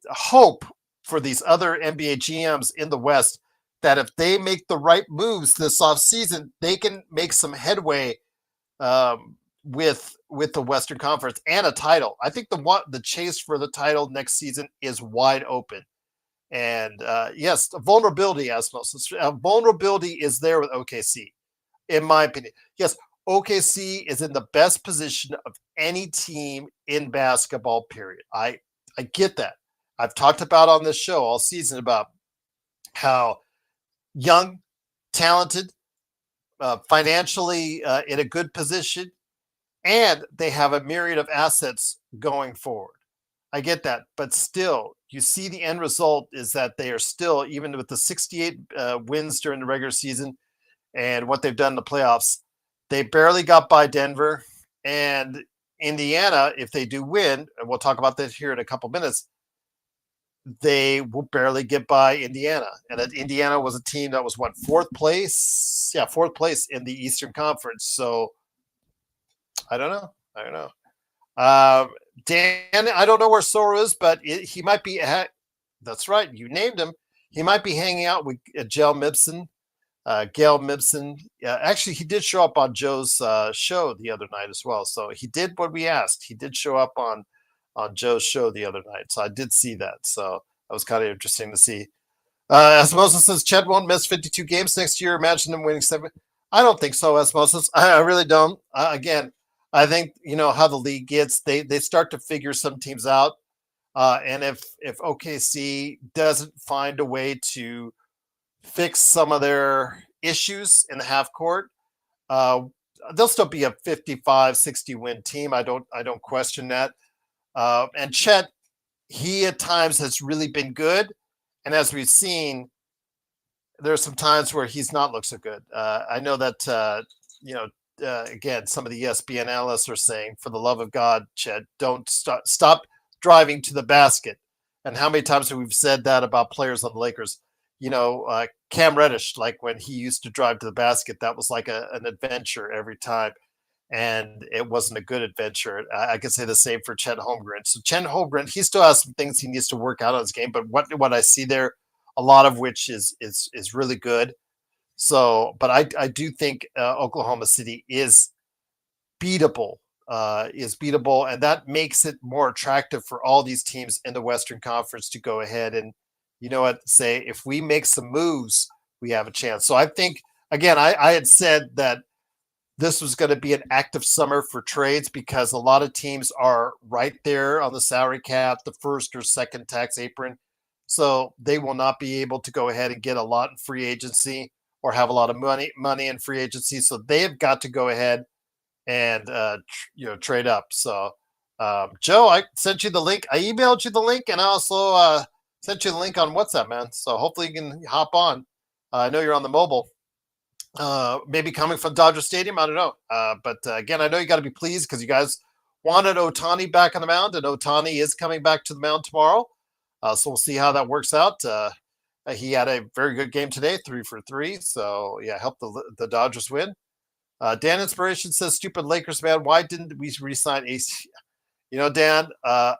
hope for these other NBA GMs in the West that if they make the right moves this offseason, they can make some headway with the Western Conference and a title. I think the chase for the title next season is wide open. And yes, vulnerability, osmosis. Vulnerability is there with OKC, in my opinion. Yes, OKC is in the best position of any team in basketball, period. I get that. I've talked about on this show all season about how young, talented, financially in a good position, and they have a myriad of assets going forward. I get that, but still, you see the end result is that they are still, even with the 68 wins during the regular season and what they've done in the playoffs, they barely got by Denver and Indiana. If they do win, and we'll talk about this here in a couple minutes, they will barely get by Indiana. And that Indiana was a team that was what, fourth place? Yeah, fourth place in the Eastern Conference. So I don't know. Dan, I don't know where Soro is, but he might be. That's right. You named him. He might be hanging out with Gail Mibson. Actually, he did show up on Joe's show the other night as well. So he did what we asked. He did show up on Joe's show the other night. So I did see that. So that was kind of interesting to see. Osmosis says Chet won't miss 52 games next year. Imagine him winning 7. I don't think so, Osmosis. I really don't. Again, I think how the league gets. They start to figure some teams out, and if OKC doesn't find a way to fix some of their issues in the half court, they'll still be a 55-60 win team. I don't question that. And Chet, he at times has really been good, and as we've seen, there's some times where he's not looked so good. I know that again, some of the ESPN analysts are saying, for the love of God, Chet, don't stop driving to the basket. And how many times have we said that about players on the Lakers? Cam Reddish, like when he used to drive to the basket, that was like an adventure every time. And it wasn't a good adventure. I could say the same for Chet Holmgren. So Chet Holmgren, he still has some things he needs to work out on his game, but what I see there, a lot of which is really good. So, but I do think Oklahoma City is beatable, and that makes it more attractive for all these teams in the Western Conference to go ahead and, say, if we make some moves, we have a chance. So I think, again, I had said that this was going to be an active summer for trades because a lot of teams are right there on the salary cap, the first or second tax apron. So they will not be able to go ahead and get a lot in free agency or have a lot of money in free agency. So they have got to go ahead and trade up. So Joe, I sent you the link. I emailed you the link, and I also sent you the link on WhatsApp, man. So hopefully you can hop on. I know you're on the mobile. Maybe coming from Dodger Stadium, I don't know. But again, I know you got to be pleased because you guys wanted Ohtani back on the mound, and Ohtani is coming back to the mound tomorrow. So we'll see how that works out. He had a very good game today, 3 for 3. So yeah, helped the Dodgers win. Dan Inspiration says, "Stupid Lakers, man. Why didn't we re-sign AC?" Dan.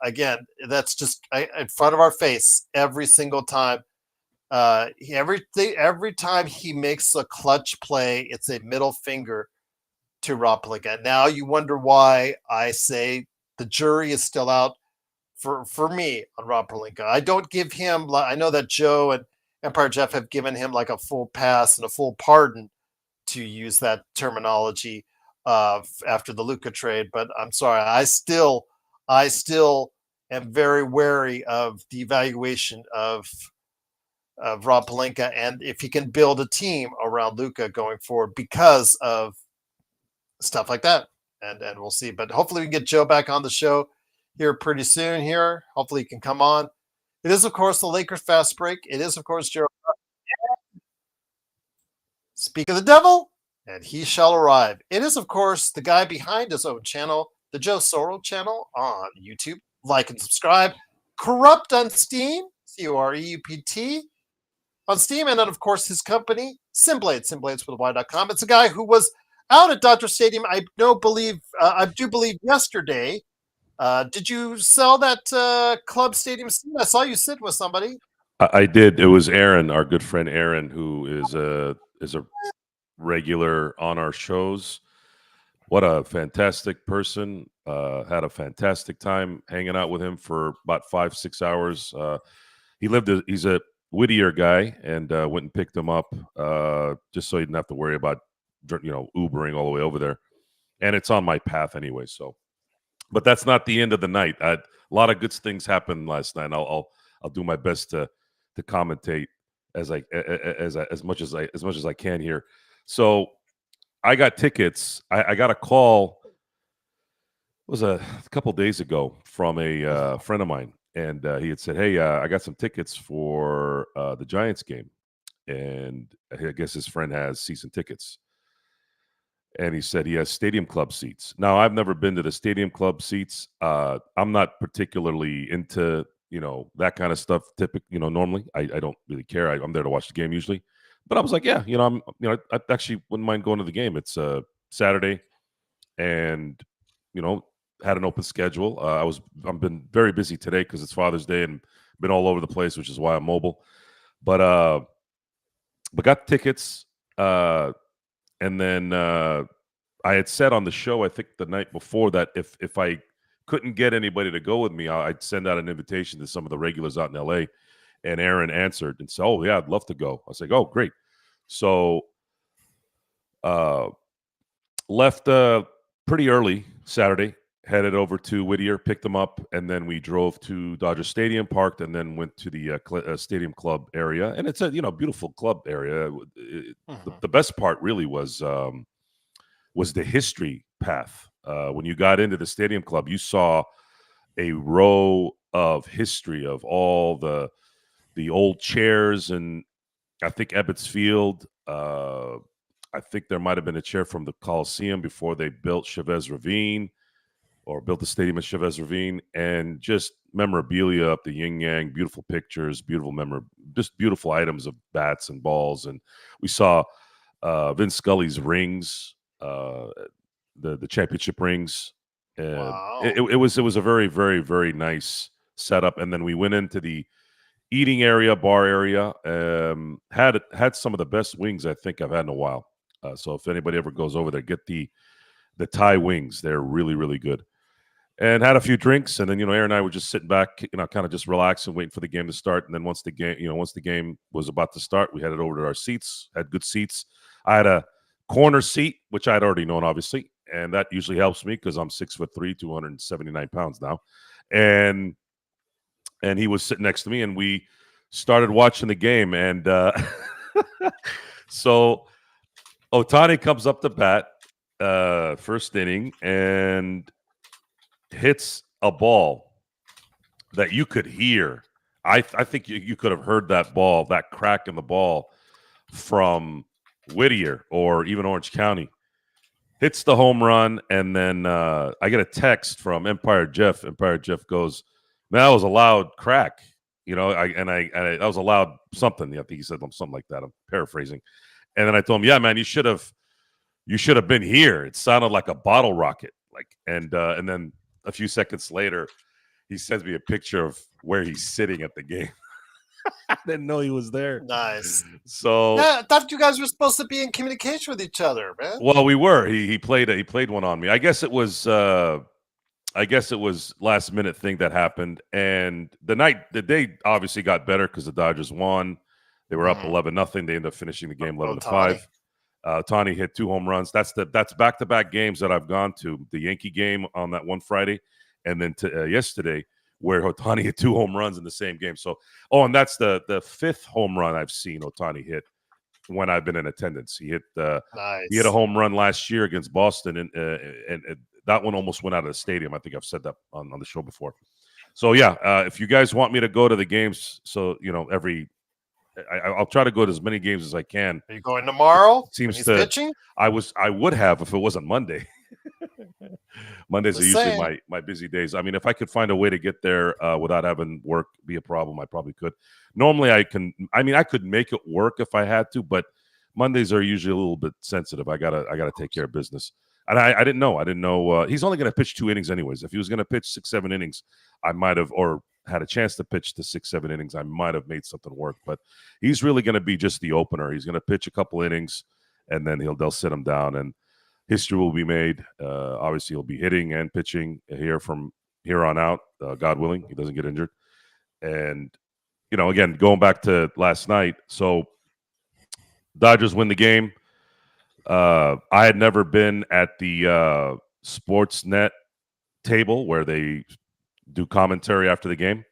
Again, that's just in front of our face every single time. Every time he makes a clutch play, it's a middle finger to Rob Pelinka. Now you wonder why I say the jury is still out for me on Rob Pelinka. I don't give him. I know that Joe and Empire Jeff have given him like a full pass and a full pardon, to use that terminology, after the Luka trade. But I'm sorry, I still am very wary of the evaluation of Rob Pelinka and if he can build a team around Luka going forward because of stuff like that. and we'll see. But hopefully we can get Joe back on the show here pretty soon. Here, hopefully he can come on. It is, of course, the Lakers Fast Break. It is, of course, Joe. Speak of the devil, and he shall arrive. It is, of course, the guy behind his own channel, the Joe Sorrell channel on YouTube. Like and subscribe. Corrupt on Steam, Coreupt on Steam, and then, of course, his company, Simblade, SimbladesWithAY.com. It's a guy who was out at Dodger Stadium, I do believe yesterday. Did you sell that club stadium seat? I saw you sitting with somebody. I did. It was Aaron, our good friend Aaron, who is a regular on our shows. What a fantastic person. Had a fantastic time hanging out with him for about 5-6 hours. He's a Whittier guy, and went and picked him up just so he didn't have to worry about Ubering all the way over there. And it's on my path anyway. So, but that's not the end of the night. A lot of good things happened last night. I'll do my best to commentate as much as I can here. So I got tickets. I got a call. It was a couple days ago from a friend of mine, and he had said, "Hey, I got some tickets for the Giants game," and I guess his friend has season tickets. And he said he has Stadium Club seats. Now, I've never been to the Stadium Club seats. I'm not particularly into that kind of stuff. Normally I don't really care. I'm there to watch the game usually. But I was like, yeah, I actually wouldn't mind going to the game. It's Saturday, and had an open schedule. I've been very busy today because it's Father's Day and been all over the place, which is why I'm mobile. But got tickets. And then I had said on the show, I think the night before, that if I couldn't get anybody to go with me, I'd send out an invitation to some of the regulars out in LA. And Aaron answered and said, "Oh, yeah, I'd love to go." I was like, "Oh, great." So left pretty early Saturday, headed over to Whittier, picked them up, and then we drove to Dodger Stadium, parked, and then went to the Stadium Club area. And it's a beautiful club area. The best part really was the history path. When you got into the Stadium Club, you saw a row of history of all the old chairs, and I think Ebbets Field. I think there might have been a chair from the Coliseum before they built Chavez Ravine, or built the stadium at Chavez Ravine, and just memorabilia up the yin yang, beautiful pictures, just beautiful items of bats and balls. And we saw Vince Scully's rings, the championship rings. Wow. It was a very, very, very nice setup. And then we went into the eating area, bar area. Had some of the best wings I think I've had in a while. So if anybody ever goes over there, get the Thai wings. They're really, really good. And had a few drinks, and then Aaron and I were just sitting back, kind of just relaxing, waiting for the game to start. And then once the game was about to start, we headed over to our seats. Had good seats. I had a corner seat, which I'd already known, obviously, and that usually helps me because I'm 6'3", 279 pounds now. And he was sitting next to me, and we started watching the game. And so Ohtani comes up to bat, first inning, and hits a ball that you could hear. I think you could have heard that ball, that crack in the ball, from Whittier or even Orange County. Hits the home run, and then I get a text from Empire Jeff. Empire Jeff goes, "Man, that was a loud crack." That was a loud something. I think he said something like that. I'm paraphrasing. And then I told him, "Yeah, man, you should have been here. It sounded like a bottle rocket." And then a few seconds later, he sends me a picture of where he's sitting at the game. I didn't know he was there. Nice. So yeah, I thought you guys were supposed to be in communication with each other, man. Well, we were. He played one on me. I guess it was last minute thing that happened, and the day obviously got better because the Dodgers won. They were up 11-0. They ended up finishing the game 11-5. Ohtani hit 2 home runs. That's back-to-back games that I've gone to. The Yankee game on that one Friday, and then yesterday where Ohtani hit 2 home runs in the same game. So, and that's the 5th home run I've seen Ohtani hit when I've been in attendance. He hit nice. He hit a home run last year against Boston, and that one almost went out of the stadium. I think I've said that on the show before. So yeah, if you guys want me to go to the games, so I'll try to go to as many games as I can. Are you going tomorrow? Seems when he's to pitching? I would have if it wasn't Monday. Mondays Just are usually saying. my busy days. I mean, if I could find a way to get there without having work be a problem, I probably could. Normally, I could make it work if I had to, but Mondays are usually a little bit sensitive. I gotta take care of business. And I didn't know. He's only going to pitch 2 innings anyways. If he was going to pitch 6-7 innings, I might have, or had a chance to pitch the 6-7 innings, I might have made something work. But he's really going to be just the opener. He's going to pitch a couple innings, and then they'll sit him down, and history will be made. Obviously, he'll be hitting and pitching here from here on out, God willing. He doesn't get injured. And, again, going back to last night, so Dodgers win the game. I had never been at the Sportsnet table where they do commentary after the game.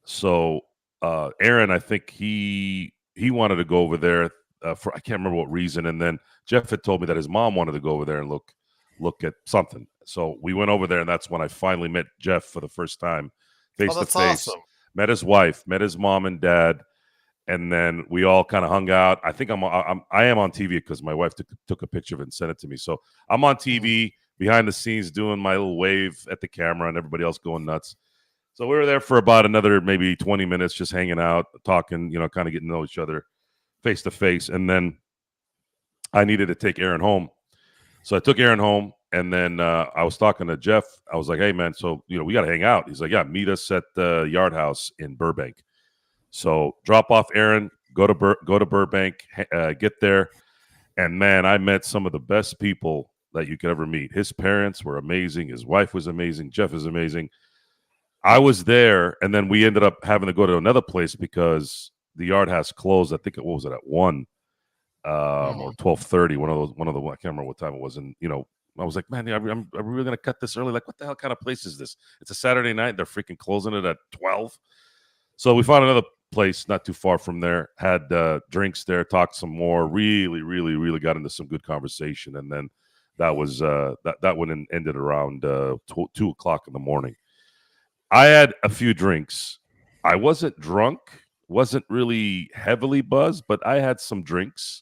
So Aaron, I think he wanted to go over there for I can't remember what reason. And then Jeff had told me that his mom wanted to go over there and look at something. So we went over there, and that's when I finally met Jeff for the first time, face to face. Awesome. Met his wife, met his mom and dad. And then we all kind of hung out. I think I am on TV because my wife took a picture of it and sent it to me. So I'm on TV behind the scenes doing my little wave at the camera, and everybody else going nuts. So we were there for about another maybe 20 minutes, just hanging out, talking, kind of getting to know each other face to face. And then I needed to take Aaron home. So I took Aaron home, and then I was talking to Jeff. I was like, hey, man, so, we got to hang out. He's like, yeah, meet us at the Yard House in Burbank. So drop off Aaron, go to Burbank, get there. And, man, I met some of the best people that you could ever meet. His parents were amazing. His wife was amazing. Jeff is amazing. I was there, and then we ended up having to go to another place because the Yard House closed. I think it was at 1 or 12:30. One of the I can't remember what time it was. And I was like, man, are we really gonna cut this early? Like, what the hell kind of place is this? It's a Saturday night. They're freaking closing it at 12. So we found another place not too far from there. Had drinks there, talked some more. Really, really, really got into some good conversation. And then that was that one ended around 2 o'clock in the morning. I had a few drinks. I wasn't drunk, wasn't really heavily buzzed, but I had some drinks.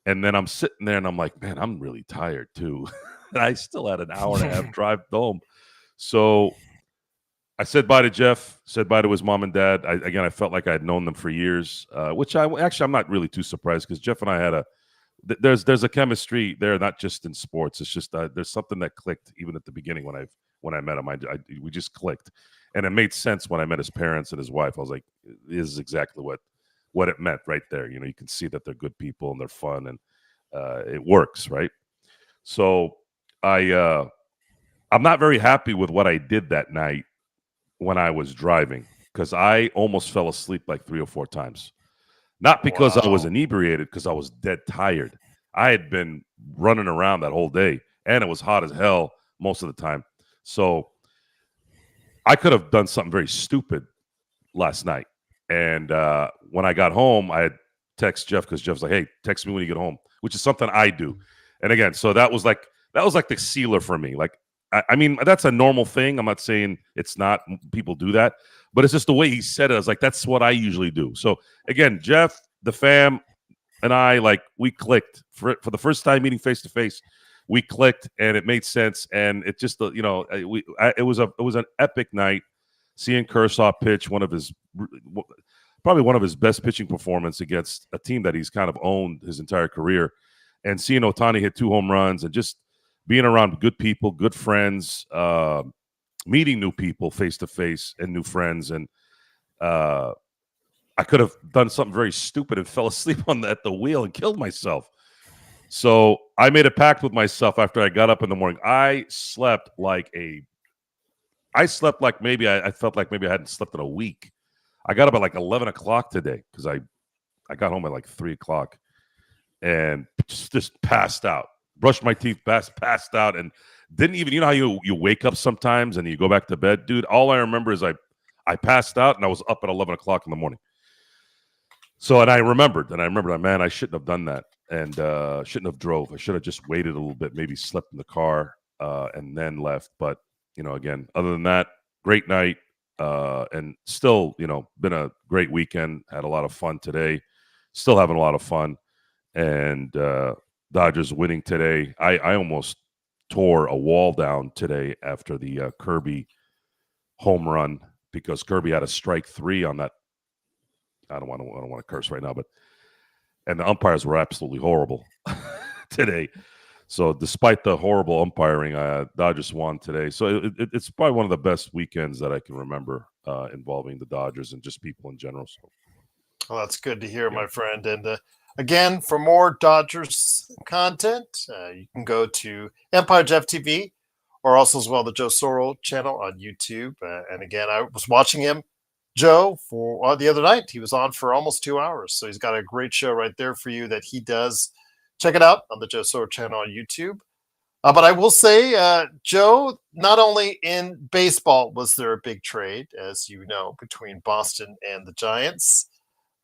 And then I'm sitting there and I'm like, man, I'm really tired too. And I still had an hour and a half drive home. So I said bye to Jeff, said bye to his mom and dad. I felt like I had known them for years, which I'm not really too surprised because Jeff and I had there's a chemistry there, not just in sports. It's just there's something that clicked even at the beginning when I met him. We just clicked, and it made sense when I met his parents and his wife. I was like, this is exactly what it meant right there. You can see that they're good people and they're fun, and it works, right? So I'm not very happy with what I did that night when I was driving because I almost fell asleep like 3 or 4 times. Not because I was inebriated, because I was dead tired. I had been running around that whole day, and it was hot as hell most of the time. So I could have done something very stupid last night. And when I got home, I had text Jeff because Jeff's like, hey, text me when you get home, which is something I do. And again, so that was like the sealer for me. Like, I mean, that's a normal thing. I'm not saying it's not. People do that. But it's just the way he said it. I was like, that's what I usually do. So, again, Jeff, the fam, and I, we clicked. For the first time meeting face-to-face, we clicked, and it made sense. And it just, it was an epic night. Seeing Kershaw pitch probably one of his best pitching performance against a team that he's kind of owned his entire career. And seeing Ohtani hit 2 home runs and just being around good people, good friends, meeting new people face-to-face and new friends. And I could have done something very stupid and fell asleep at the wheel and killed myself. So I made a pact with myself after I got up in the morning. I slept like maybe I felt like maybe I hadn't slept in a week. I got up at 11 o'clock today because I got home at 3 o'clock and just passed out. Brushed my teeth, passed out, and didn't even, how you wake up sometimes and you go back to bed? Dude, all I remember is I passed out and I was up at 11 o'clock in the morning. So, and I remembered, man, I shouldn't have done that and shouldn't have drove. I should have just waited a little bit, maybe slept in the car. and then left. But again, other than that, great night, and still, been a great weekend. Had a lot of fun today. Still having a lot of fun, and Dodgers winning today. I almost tore a wall down today after the Kirby home run because Kirby had a strike 3 on that. I don't want to curse right now, and the umpires were absolutely horrible today. So despite the horrible umpiring, Dodgers won today. So it's probably one of the best weekends that I can remember involving the Dodgers and just people in general. So, well, that's good to hear, my friend. And again, for more Dodgers content, you can go to Empire Jeff TV or also as well the Joe Sorrell channel on YouTube. And again, I was watching him, Joe, for the other night. He was on for almost 2 hours. So he's got a great show right there for you that he does. Check it out on the Joe Sorrell channel on YouTube. But I will say, Joe, not only in baseball was there a big trade, as you know, between Boston and the Giants.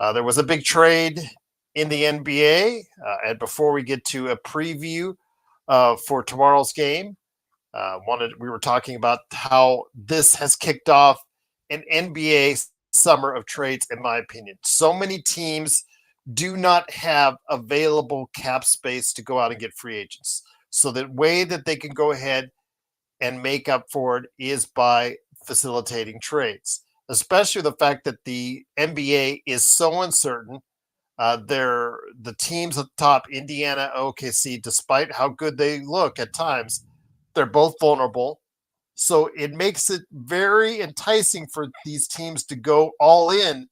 There was a big trade in the NBA. And before we get to a preview for tomorrow's game, we were talking about how this has kicked off an NBA summer of trades, in my opinion. So many teams do not have available cap space to go out and get free agents. So the way that they can go ahead and make up for it is by facilitating trades, especially the fact that the NBA is so uncertain. The teams at the top, Indiana, OKC, despite how good they look at times, they're both vulnerable. So it makes it very enticing for these teams to go all in.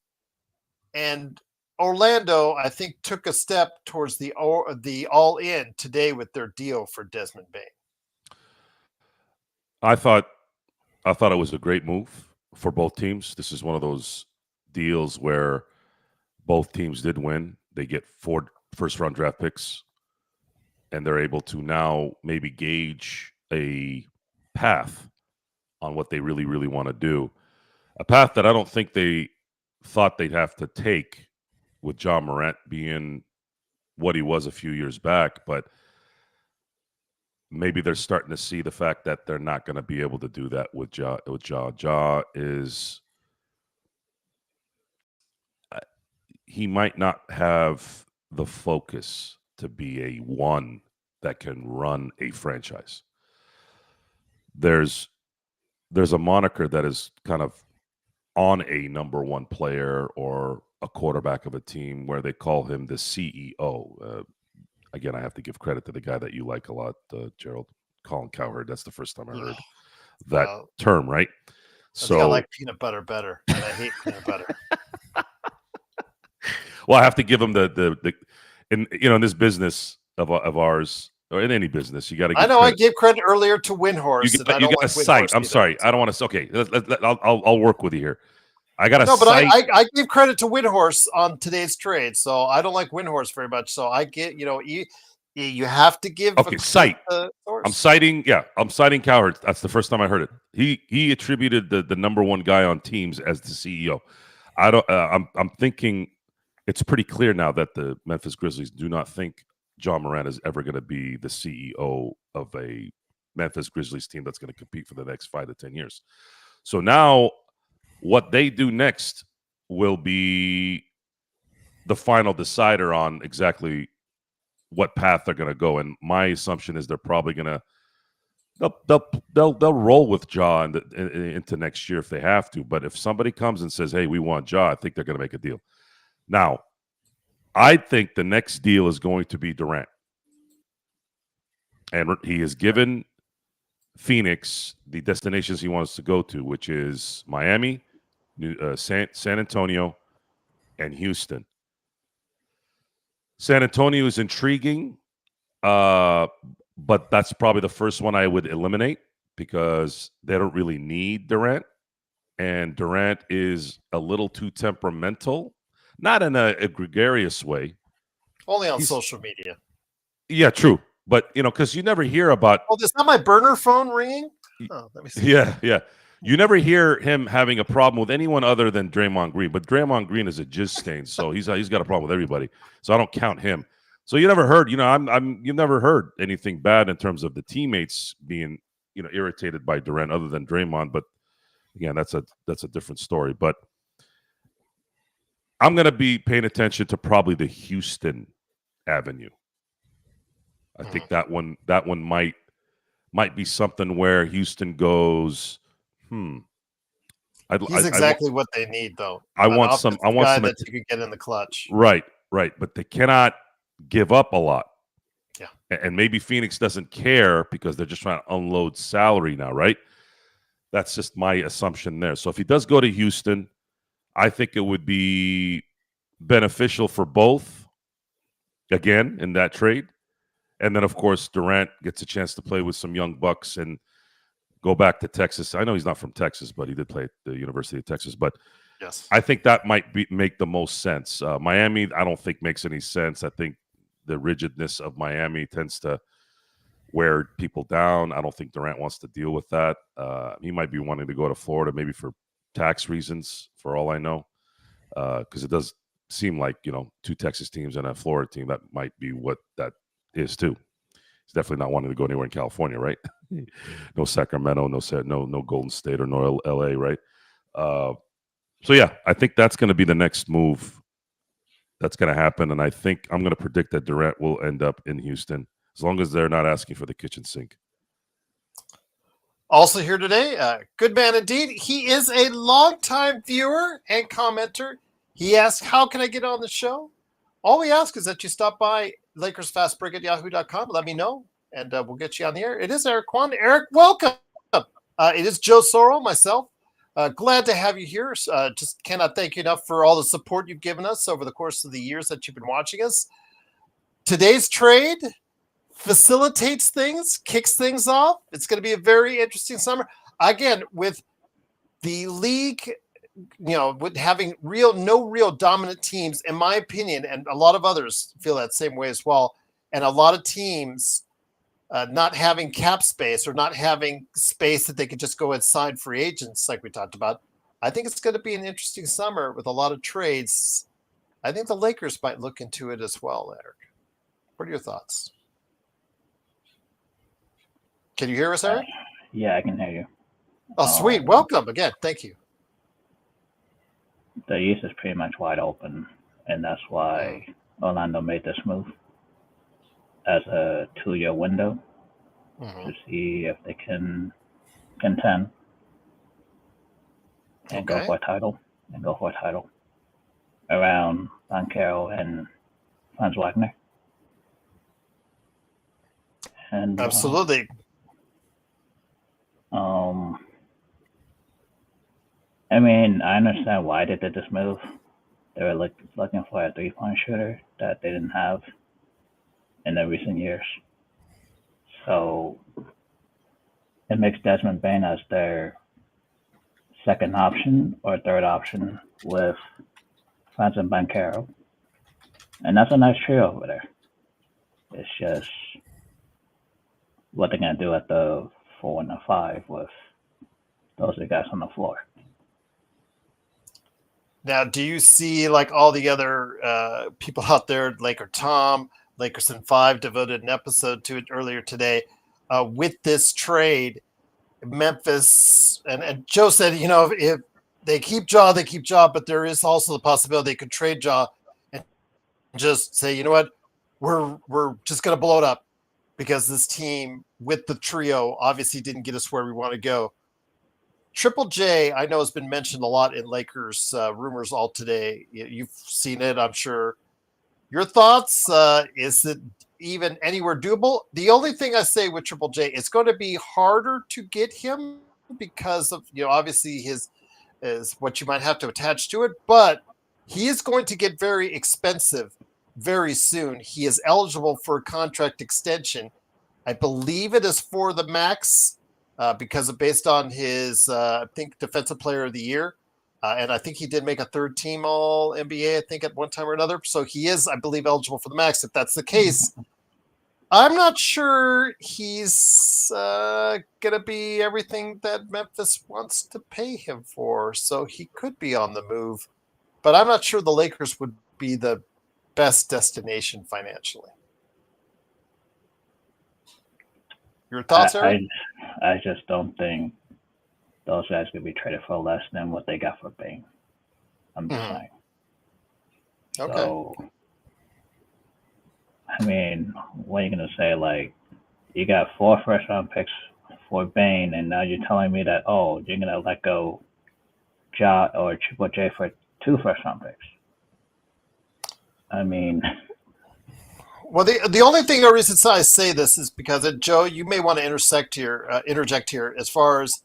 And Orlando, I think, took a step towards the all-in today with their deal for Desmond Bane. I thought it was a great move for both teams. This is one of those deals where both teams did win. They get 4 first-round draft picks, and they're able to now maybe gauge a path on what they really, really want to do. A path that I don't think they thought they'd have to take with John Morant being what he was a few years back, but maybe they're starting to see the fact that they're not going to be able to do that with Ja. Ja is he might not have the focus to be a one that can run a franchise. There's a moniker that is kind of on a number one player or a quarterback of a team where they call him the CEO. Again, I have to give credit to the guy that you like a lot, Gerald, Colin Cowherd. That's the first time I heard that term, right? So I like peanut butter better, and I hate peanut butter. Well, I have to give him in this business of ours, or in any business, you got to. I know. Credit. I gave credit earlier to Windhorse. You got to cite. I'm sorry. I don't want to. Okay, I'll work with you here. I got to cite. But I give credit to Windhorse on today's trade, so I don't like Windhorse very much. So I get, you have to give. Okay, cite. I'm citing. Yeah, I'm citing Cowherd. That's the first time I heard it. He attributed the number one guy on teams as the CEO. I'm thinking it's pretty clear now that the Memphis Grizzlies do not think John Morant is ever going to be the CEO of a Memphis Grizzlies team that's going to compete for the next 5 to 10 years. So now what they do next will be the final decider on exactly what path they're going to go. And my assumption is they're probably going to they'll roll with Ja into next year if they have to. But if somebody comes and says, "Hey, we want Ja," I think they're going to make a deal. Now, I think the next deal is going to be Durant. And he has given Phoenix the destinations he wants to go to, which is Miami, San Antonio, and Houston. San Antonio is intriguing, but that's probably the first one I would eliminate because they don't really need Durant. And Durant is a little too temperamental. Not in a gregarious way. Only on social media. Yeah, true. But, because you never hear about... Oh, is that my burner phone ringing? Oh, let me see. Yeah. You never hear him having a problem with anyone other than Draymond Green. But Draymond Green is a jizz stain, so he's got a problem with everybody. So I don't count him. So you never heard, you've never heard anything bad in terms of the teammates being, irritated by Durant other than Draymond. But again, that's a different story. But I'm going to be paying attention to probably the Houston avenue. I think that one might be something where Houston goes, He's exactly what they need, though. I want some guy that you could get in the clutch. Right, but they cannot give up a lot. Yeah, and maybe Phoenix doesn't care because they're just trying to unload salary now, right? That's just my assumption there. So if he does go to Houston, I think it would be beneficial for both, again, in that trade. And then, of course, Durant gets a chance to play with some young bucks and go back to Texas. I know he's not from Texas, but he did play at the University of Texas. But yes, I think that might make the most sense. Miami, I don't think makes any sense. I think the rigidness of Miami tends to wear people down. I don't think Durant wants to deal with that. He might be wanting to go to Florida, maybe for tax reasons, for all I know, because it does seem like, two Texas teams and a Florida team. That might be what that is too. He's definitely not wanting to go anywhere in California, right? No Sacramento, no Golden State or no LA, right? So yeah, I think that's going to be the next move that's going to happen, and I think I'm going to predict that Durant will end up in Houston as long as they're not asking for the kitchen sink. Also here today, good man indeed. He is a longtime viewer and commenter. He asked, how can I get on the show? All we ask is that you stop by LakersFastBreak@yahoo.com. Let me know, and we'll get you on the air. It is Eric Kwan. Eric, welcome. It is Joe Soro, myself. Glad to have you here. Just cannot thank you enough for all the support you've given us over the course of the years that you've been watching us. Today's trade facilitates things, kicks things off. It's going to be a very interesting summer. Again, with the league, with having no real dominant teams, in my opinion, and a lot of others feel that same way as well, and a lot of teams not having cap space or not having space that they could just go and sign free agents like we talked about. I think it's going to be an interesting summer with a lot of trades. I think the Lakers might look into it as well, Eric. What are your thoughts? Can you hear us, Eric? Yeah, I can hear you. Oh, sweet. Welcome again. Thank you. The East is pretty much wide open, and that's why Orlando made this move as a 2-year window to see if they can contend and go for a title around Banchero and Franz Wagner. And absolutely. I mean, I understand why they did this move. They were looking for a 3-point shooter that they didn't have in the recent years. So it makes Desmond Bane as their second option or third option with Franz and Banchero. And that's a nice trio over there. It's just what they're going to do at the 4 and the 5 with those guys on the floor. Now, do you see like all the other people out there, Laker Tom, Lakers in 5 devoted an episode to it earlier today with this trade, Memphis, and Joe said, if they keep Ja, they keep Ja, but there is also the possibility they could trade Ja and just say, you know what, we're just going to blow it up because this team with the trio obviously didn't get us where we want to go. Triple J, I know, has been mentioned a lot in Lakers rumors all today. You've seen it, I'm sure. Your thoughts? Is it even anywhere doable? The only thing I say with Triple J, it's going to be harder to get him because of, obviously his is what you might have to attach to it, but he is going to get very expensive very soon. He is eligible for a contract extension. I believe it is for the max. Because of based on his, I think, Defensive Player of the Year. And I think he did make a third team All NBA, I think, at one time or another. So he is, I believe, eligible for the max. If that's the case, I'm not sure he's going to be everything that Memphis wants to pay him for. So he could be on the move. But I'm not sure the Lakers would be the best destination financially. Your thoughts, Eric? I just don't think those guys could be traded for less than what they got for Bane. I'm just saying. Okay. So, I mean, what are you gonna say? Like, you got 4 first-round picks for Bane, and now you're telling me that you're gonna let go Ja or Triple J for 2 first-round picks. I mean, well, the only thing or reason I say this is because Joe, you may want to interject here as far as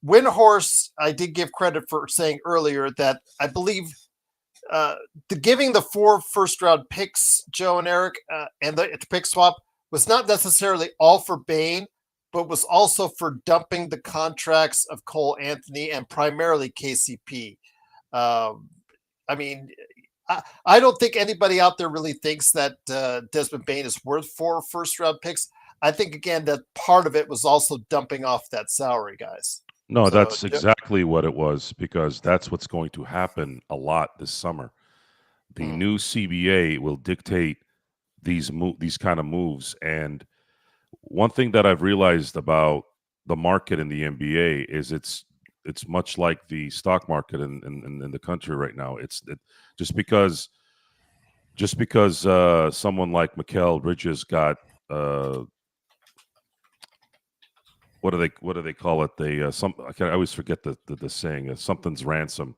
Windhorse. I did give credit for saying earlier that I believe the giving the 4 first-round picks, Joe and Eric, and the pick swap was not necessarily all for Bane, but was also for dumping the contracts of Cole Anthony and primarily KCP. I mean, I don't think anybody out there really thinks that Desmond Bane is worth 4 first-round picks. I think, again, that part of it was also dumping off that salary, guys. No, that's exactly what it was, because that's what's going to happen a lot this summer. The new CBA will dictate these kind of moves. And one thing that I've realized about the market in the NBA is it's much like the stock market in the country right now. Just because someone like Mikal Bridges got what do they call it? I always forget the saying. Something's ransom,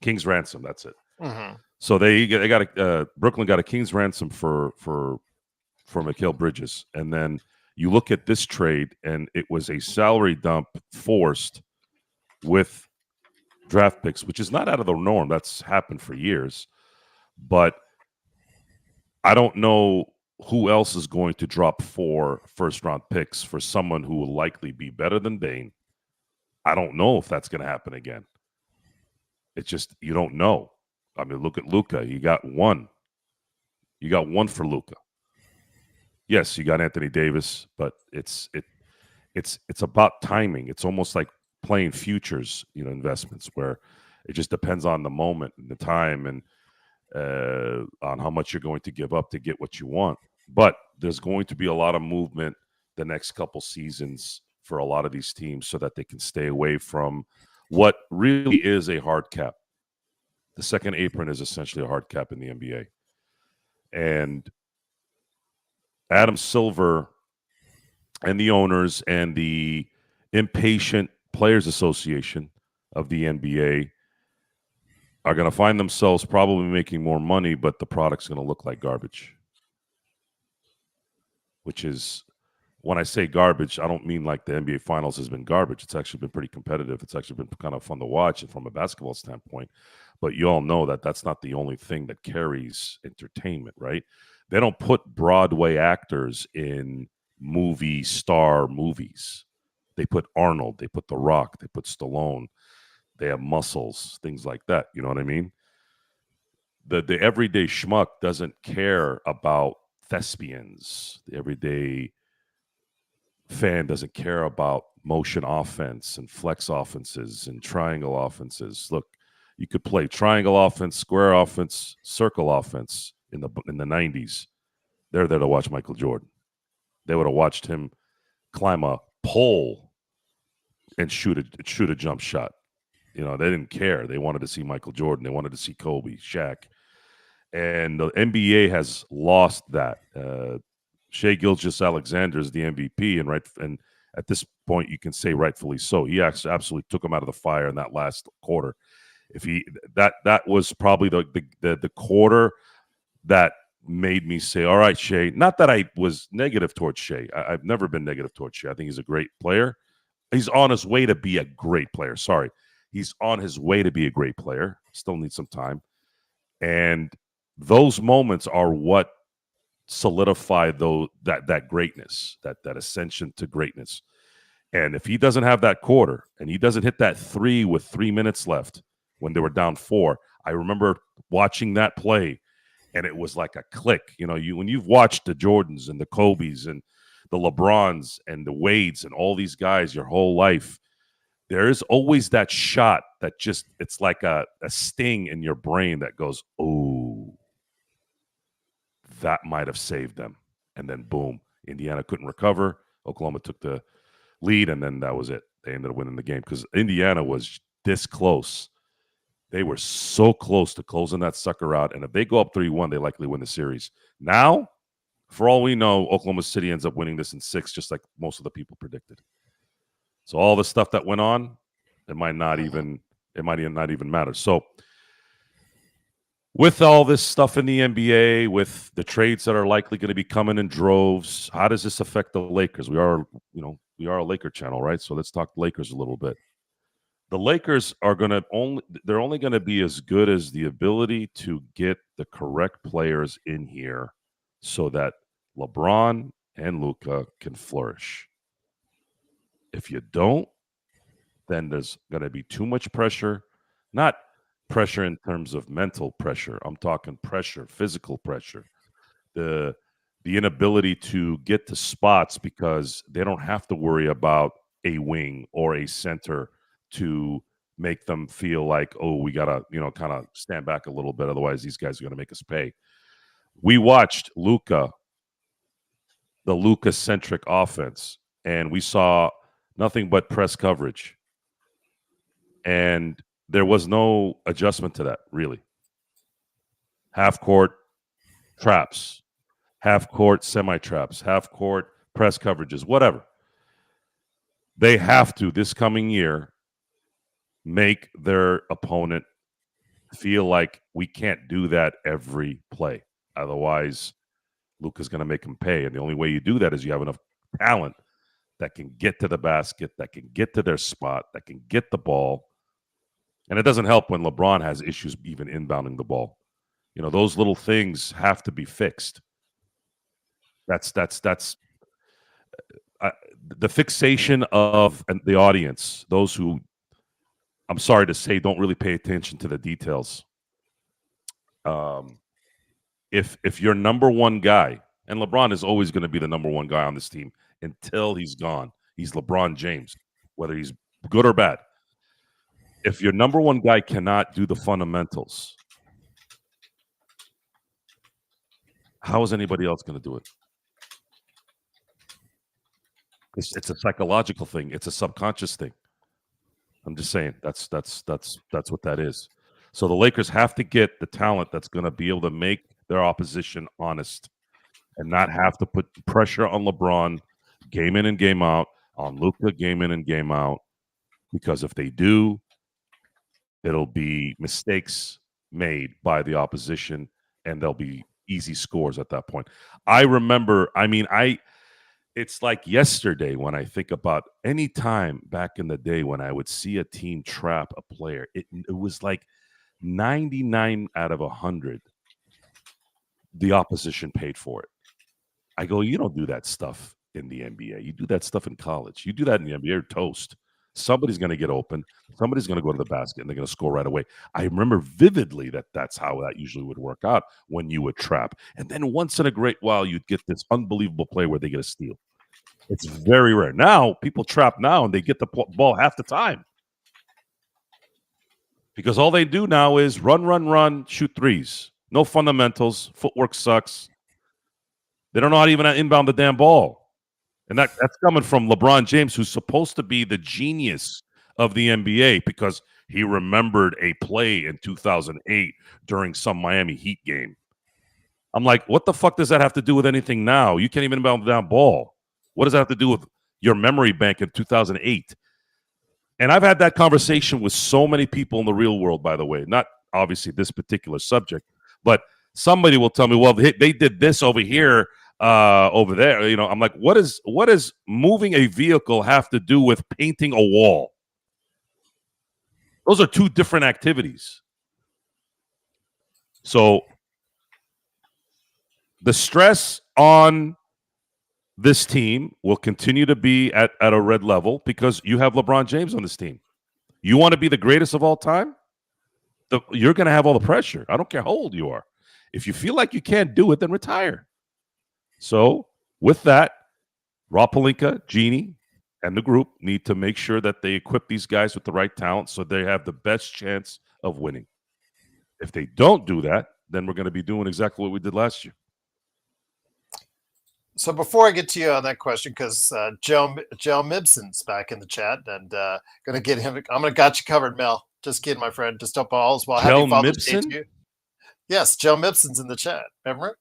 king's ransom. That's it. So they got Brooklyn got a king's ransom for Mikal Bridges, and then you look at this trade, and it was a salary dump forced with draft picks, which is not out of the norm. That's happened for years, but I don't know who else is going to drop 4 first-round picks for someone who will likely be better than Bane. I don't know if that's going to happen again. It's just, you don't know. I mean, look at Luka. You got 1. You got 1 for Luka. Yes, you got Anthony Davis, but it's about timing. It's almost like playing futures, investments, where it just depends on the moment and the time and on how much you're going to give up to get what you want. But there's going to be a lot of movement the next couple seasons for a lot of these teams so that they can stay away from what really is a hard cap. The second apron is essentially a hard cap in the NBA. And Adam Silver and the owners and the impatient Players Association of the NBA are going to find themselves probably making more money, but the product's going to look like garbage. Which is, when I say garbage, I don't mean like the NBA Finals has been garbage. It's actually been pretty competitive. It's actually been kind of fun to watch from a basketball standpoint. But you all know that that's not the only thing that carries entertainment, right? They don't put Broadway actors in movie star movies. They put Arnold, they put The Rock, they put Stallone. They have muscles, things like that. You know what I mean? The everyday schmuck doesn't care about thespians. The everyday fan doesn't care about motion offense and flex offenses and triangle offenses. Look, you could play triangle offense, square offense, circle offense in the 90s. They're there to watch Michael Jordan. They would have watched him climb a pole and shoot a jump shot. They didn't care. They wanted to see Michael Jordan. They wanted to see Kobe, Shaq. And the NBA has lost that. Shai Gilgeous-Alexander is the MVP, and at this point, you can say rightfully so. He actually absolutely took him out of the fire in that last quarter. That was probably the quarter that made me say, all right, Shai. Not that I was negative towards Shai. I've never been negative towards Shai. I think he's a great player. He's on his way to be a great player. Sorry. He's on his way to be a great player. Still needs some time. And those moments are what solidify that greatness, that ascension to greatness. And if he doesn't have that quarter and he doesn't hit that 3 with 3 minutes left when they were down 4, I remember watching that play and it was like a click. When you've watched the Jordans and the Kobes and the LeBrons and the Wades and all these guys your whole life, there is always that shot that it's like a sting in your brain that goes, oh. that might have saved them. And then boom, Indiana couldn't recover. Oklahoma took the lead, and then that was it. They ended up winning the game because Indiana was this close. They were so close to closing that sucker out. And if they go up 3-1, they likely win the series. Now, for all we know, Oklahoma City ends up winning this in 6, just like most of the people predicted. So all the stuff that went on, it might not even matter. So with all this stuff in the NBA, with the trades that are likely going to be coming in droves, how does this affect the Lakers? We are a Laker channel, right? So let's talk Lakers a little bit. The Lakers are they're only going to be as good as the ability to get the correct players in here so that LeBron and Luka can flourish. If you don't, then there's going to be too much pressure, not pressure in terms of mental pressure. I'm talking pressure, physical pressure. The inability to get to spots because they don't have to worry about a wing or a center to make them feel like, oh, we got to, kind of stand back a little bit. Otherwise, these guys are going to make us pay. We watched the Luka-centric offense, and we saw nothing but press coverage. And there was no adjustment to that, really. Half-court traps, half-court semi-traps, half-court press coverages, whatever. They have to, this coming year, make their opponent feel like we can't do that every play. Otherwise, Luka's going to make them pay. And the only way you do that is you have enough talent that can get to the basket, that can get to their spot, that can get the ball. And it doesn't help when LeBron has issues even inbounding the ball. Those little things have to be fixed. That's the fixation of the audience, those who, I'm sorry to say, don't really pay attention to the details. If your number one guy, and LeBron is always going to be the number one guy on this team until he's gone. He's LeBron James, whether he's good or bad. If your number one guy cannot do the fundamentals, how is anybody else going to do it? It's a psychological thing. It's a subconscious thing. I'm just saying that's what that is. So the Lakers have to get the talent that's going to be able to make their opposition honest and not have to put pressure on LeBron game in and game out, on Luka game in and game out, because if they do, it'll be mistakes made by the opposition and there'll be easy scores at that point. I remember, it's like yesterday when I think about any time back in the day when I would see a team trap a player. It was like 99 out of 100, the opposition paid for it. I go, you don't do that stuff in the NBA. You do that stuff in college. You do that in the NBA, you're toast. Somebody's going to get open. Somebody's going to go to the basket, and they're going to score right away. I remember vividly that's how that usually would work out when you would trap. And then once in a great while, you'd get this unbelievable play where they get a steal. It's very rare. Now, people trap now, and they get the ball half the time. Because all they do now is run, shoot threes. No fundamentals. Footwork sucks. They don't know how to even inbound the damn ball. And that's coming from LeBron James, who's supposed to be the genius of the NBA because he remembered a play in 2008 during some Miami Heat game. I'm like, what the fuck does that have to do with anything now? You can't even inbound the damn ball. What does that have to do with your memory bank in 2008? And I've had that conversation with so many people in the real world, by the way, not obviously this particular subject, but somebody will tell me, well, they did this over here, over there. I'm like, what does moving a vehicle have to do with painting a wall? Those are two different activities. So the stress on this team will continue to be at a red level because you have LeBron James on this team. You want to be the greatest of all time? You're going to have all the pressure. I don't care how old you are. If you feel like you can't do it, then retire. So with that, Rob Pelinka, Jeannie, and the group need to make sure that they equip these guys with the right talent so they have the best chance of winning. If they don't do that, then we're going to be doing exactly what we did last year. So before I get to you on that question, because Joe Mibson's back in the chat, and gonna get him. I'm gonna got you covered, Mel. Just kidding, my friend. Just hope all is well. Happy Kel Father's Day to Mibson? you. Yes, Joe Mibson's in the chat. Remember?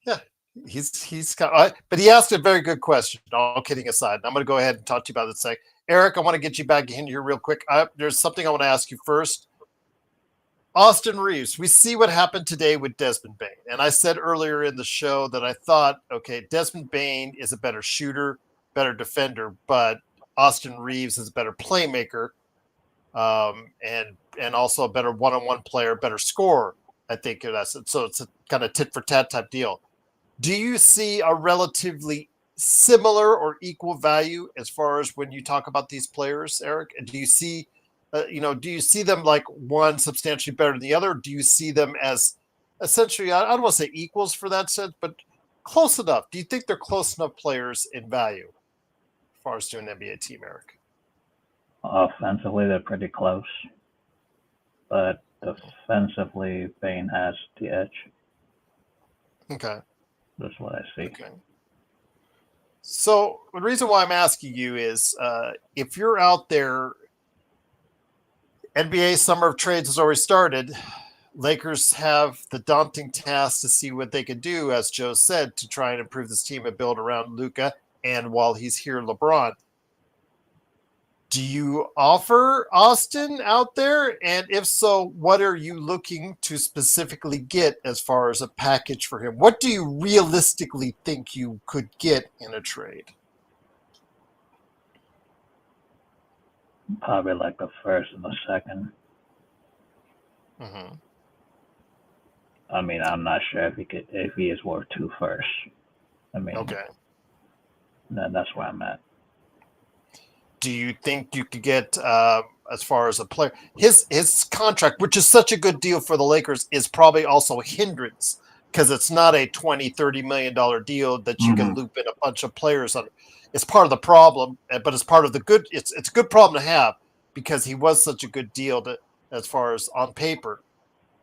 Yeah, he's got. But he asked a very good question. All kidding aside, I'm gonna go ahead and talk to you about it. Say, Eric, I want to get you back in here real quick. There's something I want to ask you first. Austin Reeves, we see what happened today with Desmond Bane. And I said earlier in the show that I thought, okay, Desmond Bane is a better shooter, better defender, but Austin Reeves is a better playmaker, and also a better one-on-one player, better scorer. I think that's it. So it's a kind of tit for tat type deal. Do you see a relatively similar or equal value as far as when you talk about these players, Eric? And do you see do you see them like one substantially better than the other? Or do you see them as essentially, I don't want to say equals for that sense, but close enough? Do you think they're close enough players in value as far as to an NBA team, Eric? Offensively, they're pretty close, but defensively, Bane has the edge. Okay. That's what I see. Okay. So the reason why I'm asking you is if you're out there, NBA summer of trades has already started. Lakers have the daunting task to see what they can do, as Joe said, to try and improve this team and build around Luka. And while he's here, LeBron. Do you offer Austin out there? And if so, what are you looking to specifically get as far as a package for him? What do you realistically think you could get in a trade? Probably like the first and the second. Mm-hmm. I mean, I'm not sure if he is worth 2 firsts. I mean, okay. That's where I'm at. Do you think you could get as far as a player? His contract, which is such a good deal for the Lakers, is probably also a hindrance because it's not a $20-30 million deal that you can loop in a bunch of players on. It's part of the problem, but it's part of the good. It's a good problem to have because he was such a good deal as far as on paper.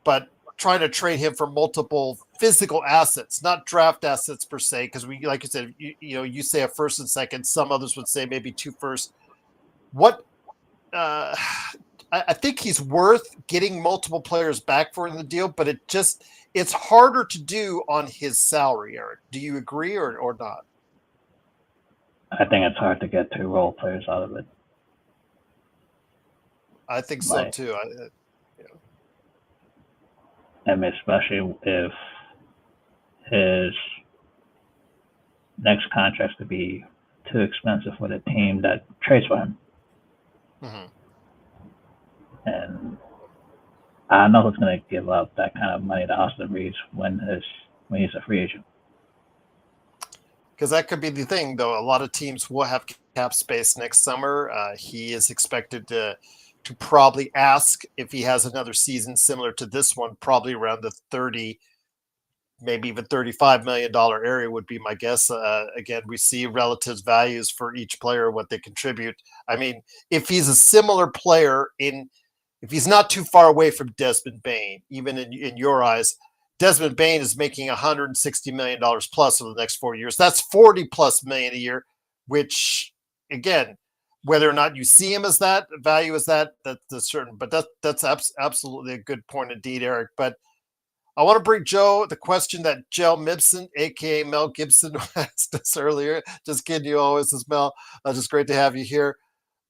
But trying to trade him for multiple physical assets, not draft assets per se, because we, like you said, you say a first and second. Some others would say maybe 2 firsts. What I think he's worth getting multiple players back for in the deal, but it's harder to do on his salary, Eric. Do you agree or not? I think it's hard to get 2 role players out of it. I think so too. I mean, especially if his next contracts could be too expensive for the team that trades for him. Mm-hmm. And I don't know who's going to give up that kind of money to Austin Reeves when he's a free agent. Because that could be the thing, though. A lot of teams will have cap space next summer. He is expected to probably ask if he has another season similar to this one, probably around the 30, maybe even $35 million area would be my guess. Again, we see relative values for each player, what they contribute. I mean, if he's a similar player if he's not too far away from Desmond Bane, even in your eyes, Desmond Bane is making $160 million plus over the next 4 years. That's 40 plus million a year, which again, whether or not you see him as that value as that's certain, but that's absolutely a good point indeed, Eric. But I want to bring Joe the question that Joe Mibson, aka Mel Gibson, asked us earlier. Just kidding, you always is Mel. Just great to have you here.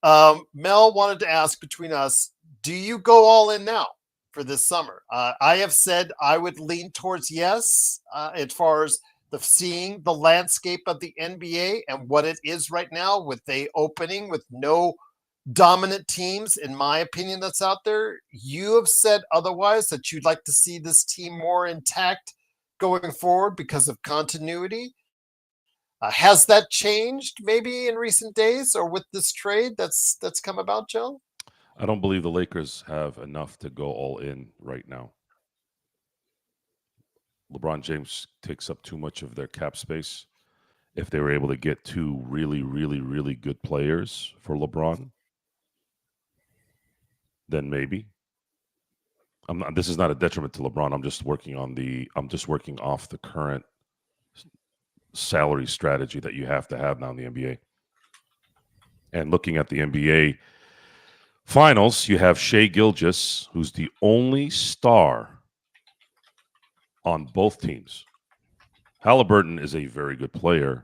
Mel wanted to ask between us, do you go all in now for this summer? I have said I would lean towards yes, as far as seeing the landscape of the NBA and what it is right now with the opening with no dominant teams, in my opinion, that's out there. You have said otherwise, that you'd like to see this team more intact going forward because of continuity. Has that changed maybe in recent days or with this trade that's come about, Joe? I don't believe the Lakers have enough to go all in right now. LeBron James takes up too much of their cap space. If they were able to get 2 really, really, really good players for LeBron, then maybe. This is not a detriment to LeBron. I'm just working off the current salary strategy that you have to have now in the NBA. And looking at the NBA finals, you have Shai Gilgeous, who's the only star on both teams. Halliburton is a very good player.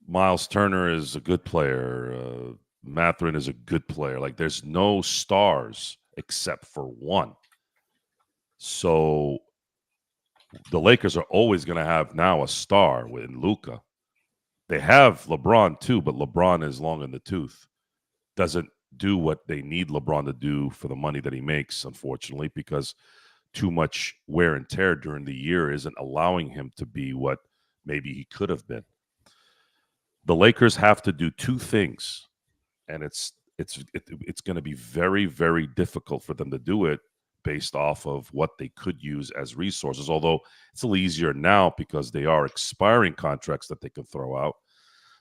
Miles Turner is a good player. Mathurin is a good player. Like, there's no stars except for one. So the Lakers are always going to have now a star with Luka. They have LeBron too, but LeBron is long in the tooth. Doesn't do what they need LeBron to do for the money that he makes, unfortunately, because too much wear and tear during the year isn't allowing him to be what maybe he could have been. The Lakers have to do two things, and it's going to be very, very difficult for them to do it based off of what they could use as resources, although it's a little easier now because they are expiring contracts that they can throw out.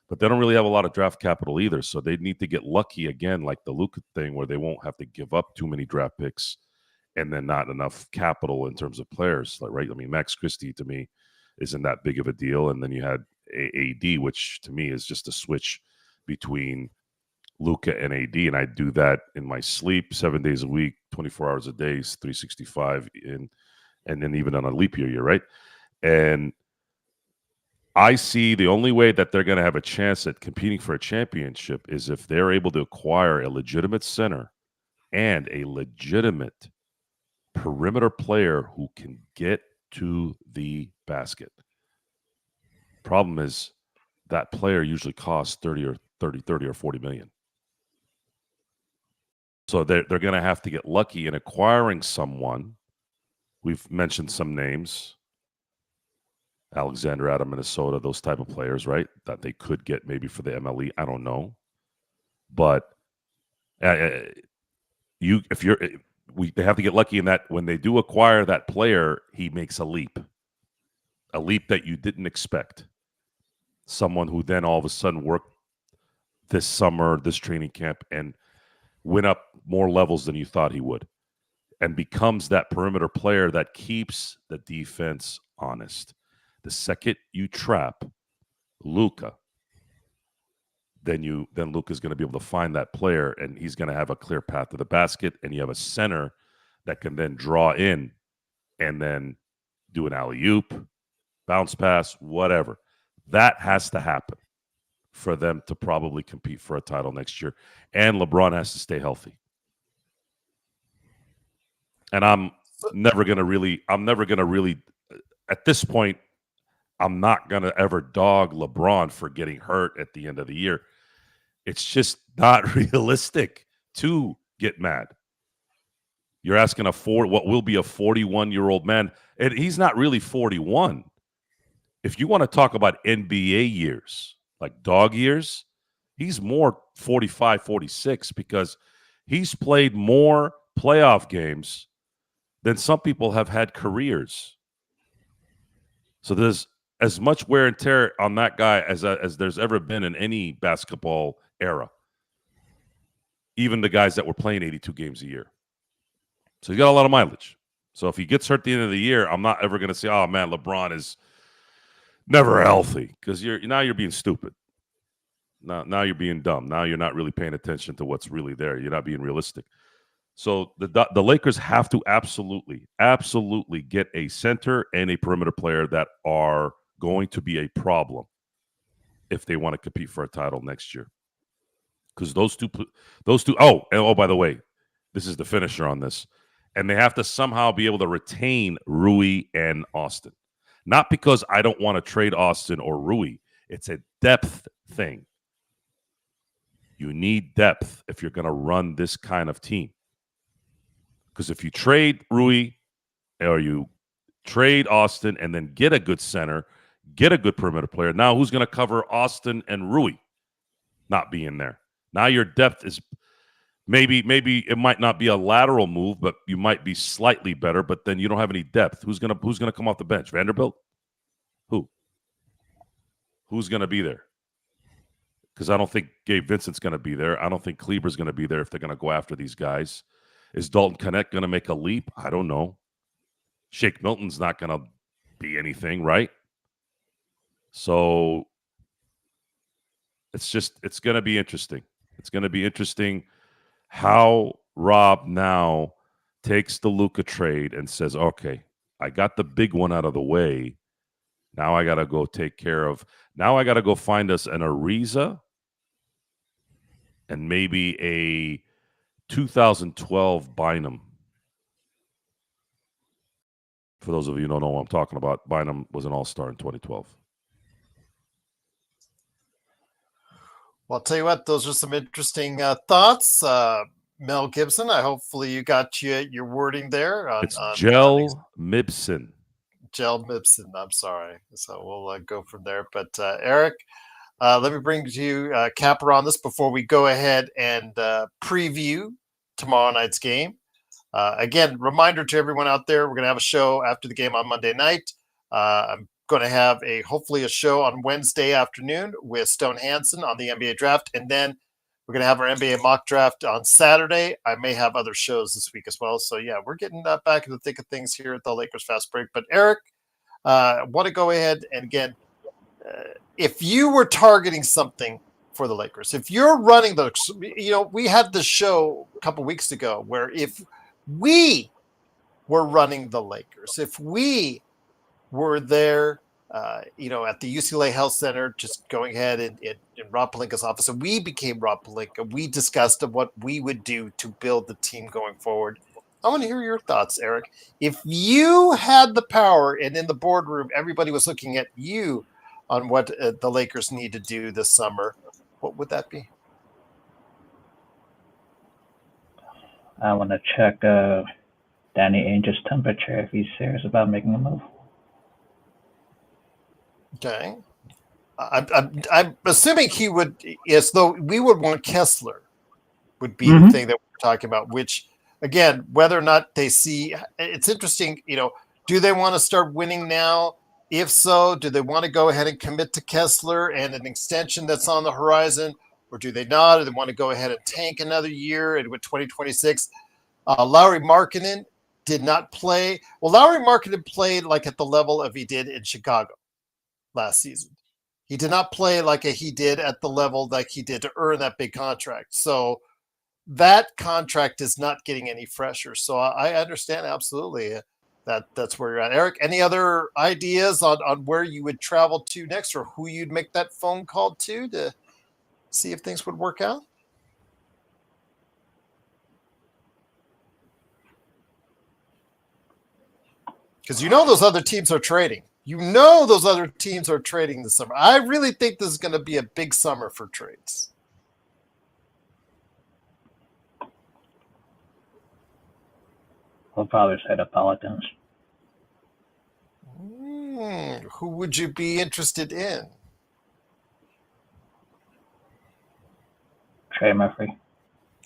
But they don't really have a lot of draft capital either, so they need to get lucky again, like the Luka thing, where they won't have to give up too many draft picks and then not enough capital in terms of players. Like, right? I mean, Max Christie, to me, isn't that big of a deal. And then you had AD, which to me is just a switch between Luka and AD, and I do that in my sleep 7 days a week, 24 hours a day, 365, and then even on a leap year, right? And I see the only way that they're going to have a chance at competing for a championship is if they're able to acquire a legitimate center and a legitimate perimeter player who can get to the basket. Problem is that player usually costs 30 or 40 million. So they're going to have to get lucky in acquiring someone. We've mentioned some names. Alexander out of Minnesota, those type of players, right? That they could get maybe for the MLE. I don't know. But they have to get lucky in that when they do acquire that player, he makes a leap that you didn't expect. Someone who then all of a sudden worked this summer, this training camp, and went up more levels than you thought he would, and becomes that perimeter player that keeps the defense honest. The second you trap Luka, then Luka's going to be able to find that player, and he's going to have a clear path to the basket, and you have a center that can then draw in and then do an alley-oop, bounce pass, whatever. That has to happen for them to probably compete for a title next year. And LeBron has to stay healthy. And I'm never going to really, at this point, I'm not going to ever dog LeBron for getting hurt at the end of the year. It's just not realistic to get mad. You're asking what will be a 41-year-old man, and he's not really 41. If you want to talk about NBA years, like dog years, he's more 45, 46 because he's played more playoff games than some people have had careers. So there's as much wear and tear on that guy as there's ever been in any basketball era. Even the guys that were playing 82 games a year. So he's got a lot of mileage. So if he gets hurt at the end of the year, I'm not ever going to say, oh, man, LeBron is never healthy, because you're being stupid. Now you're being dumb. Now you're not really paying attention to what's really there. You're not being realistic. So the Lakers have to absolutely get a center and a perimeter player that are going to be a problem if they want to compete for a title next year. Because those two. Oh, by the way, this is the finisher on this. And they have to somehow be able to retain Rui and Austin. Not because I don't want to trade Austin or Rui. It's a depth thing. You need depth if you're going to run this kind of team. Because if you trade Rui or you trade Austin and then get a good center, get a good perimeter player, now who's going to cover Austin and Rui not being there? Now your depth is maybe it might not be a lateral move, but you might be slightly better, but then you don't have any depth. Who's going to come off the bench? Vanderbilt? Who's going to be there? Because I don't think Gabe Vincent's going to be there. I don't think Kleber's going to be there if they're going to go after these guys. Is Dalton Knecht going to make a leap? I don't know. Shake Milton's not going to be anything, right? So it's going to be interesting. It's going to be interesting how Rob now takes the Luka trade and says, okay, I got the big one out of the way. Now I got to go take care of, now I got to go find us an Ariza and maybe a 2012 Bynum. For those of you who don't know what I'm talking about, Bynum was an all-star in 2012. Well, I'll tell you what, those are some interesting thoughts. Mel Gibson, hopefully you got your wording there. It's Gel Mibson. Gel Mibson, I'm sorry. So we'll go from there. But Eric, let me bring you capper on this before we go ahead and preview tomorrow night's game. Again, reminder to everyone out there, we're going to have a show after the game on Monday night. I'm going to have hopefully a show on Wednesday afternoon with Stone Hansen on the NBA draft. And then we're going to have our NBA mock draft on Saturday. I may have other shows this week as well. So, yeah, we're getting back in the thick of things here at the Lakers Fast Break. But, Eric, I want to go ahead and, again, if you were targeting something for the Lakers, if you're running we had the show a couple weeks ago where if we were running the Lakers, if we were there, at the UCLA Health Center, just going ahead in Rob Pelinka's office, and we became Rob Pelinka, we discussed what we would do to build the team going forward. I want to hear your thoughts, Eric. If you had the power and in the boardroom, everybody was looking at you on what the Lakers need to do this summer, what would that be? I want to check Danny Ainge's temperature if he's serious about making a move. Okay. I'm assuming he would, yes, though we would want Kessler would be the thing that we're talking about, which, again, whether or not they see, it's interesting, do they want to start winning now? If so, do they want to go ahead and commit to Kessler and an extension that's on the horizon, or do they not? Or they want to go ahead and tank another year and with 2026? Lauri Markkanen did not play. Well, Lauri Markkanen played like at the level of he did in Chicago last season. He did not play like he did at the level like he did to earn that big contract. So that contract is not getting any fresher. So I understand absolutely that's where you're at. Eric, any other ideas on where you would travel to next or who you'd make that phone call to see if things would work out? Because those other teams are trading. Those other teams are trading this summer. I really think this is going to be a big summer for trades. I'll probably say the Pelicans. Who would you be interested in? Trey Murphy.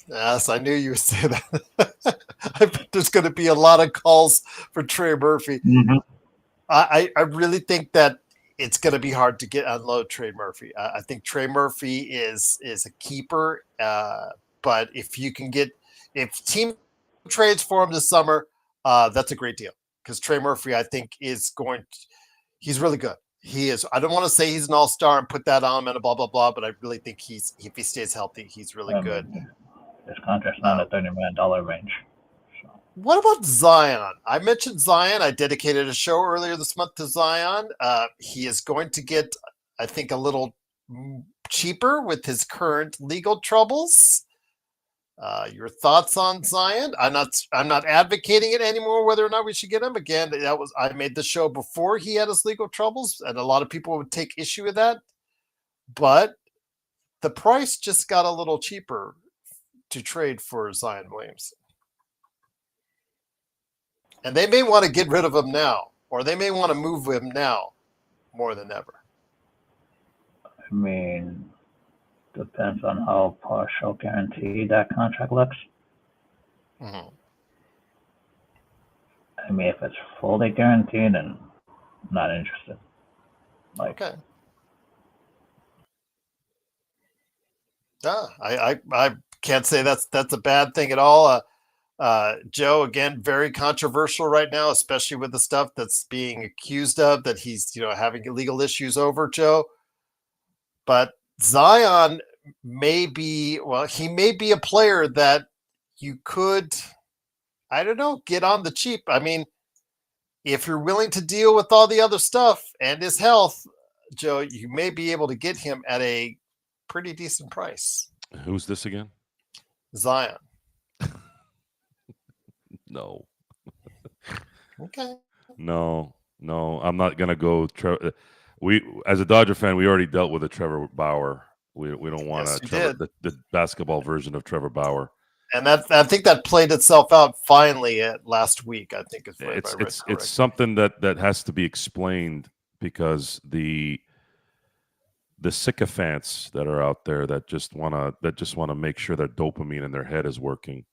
Yes, I knew you would say that. I bet there's going to be a lot of calls for Trey Murphy. Mm-hmm. I really think that it's going to be hard to unload Trey Murphy. I think Trey Murphy is a keeper, but if team trades for him this summer, that's a great deal because Trey Murphy, I think, he's really good. He is. I don't want to say he's an all-star and put that on him and blah, blah, blah, but I really think if he stays healthy, he's really good. His contract's not a $30 million range. So. What about Zion? I mentioned Zion. I dedicated a show earlier this month to Zion. He is going to get, I think, a little cheaper with his current legal troubles. Your thoughts on Zion? I'm not advocating it anymore, whether or not we should get him. Again, I made the show before he had his legal troubles, and a lot of people would take issue with that. But the price just got a little cheaper to trade for Zion Williamson. And they may want to get rid of him now, or they may want to move him now more than ever. I mean, depends on how partial guaranteed that contract looks. Mm-hmm. I mean, if it's fully guaranteed, then I'm not interested. Okay. I can't say that's a bad thing at all. Joe, again, very controversial right now, especially with the stuff that's being accused of that he's, having legal issues over, Joe. But Zion he may be a player that you could, I don't know, get on the cheap. I mean, if you're willing to deal with all the other stuff and his health, Joe, you may be able to get him at a pretty decent price. Who's this again? Zion. No. Okay. No, I'm not gonna go. We, as a Dodger fan, we already dealt with a Trevor Bauer. We don't want Yes, the basketball version of Trevor Bauer. And I think that played itself out finally at last week. I think It's something that has to be explained because the sycophants that are out there that just wanna make sure their dopamine in their head is working.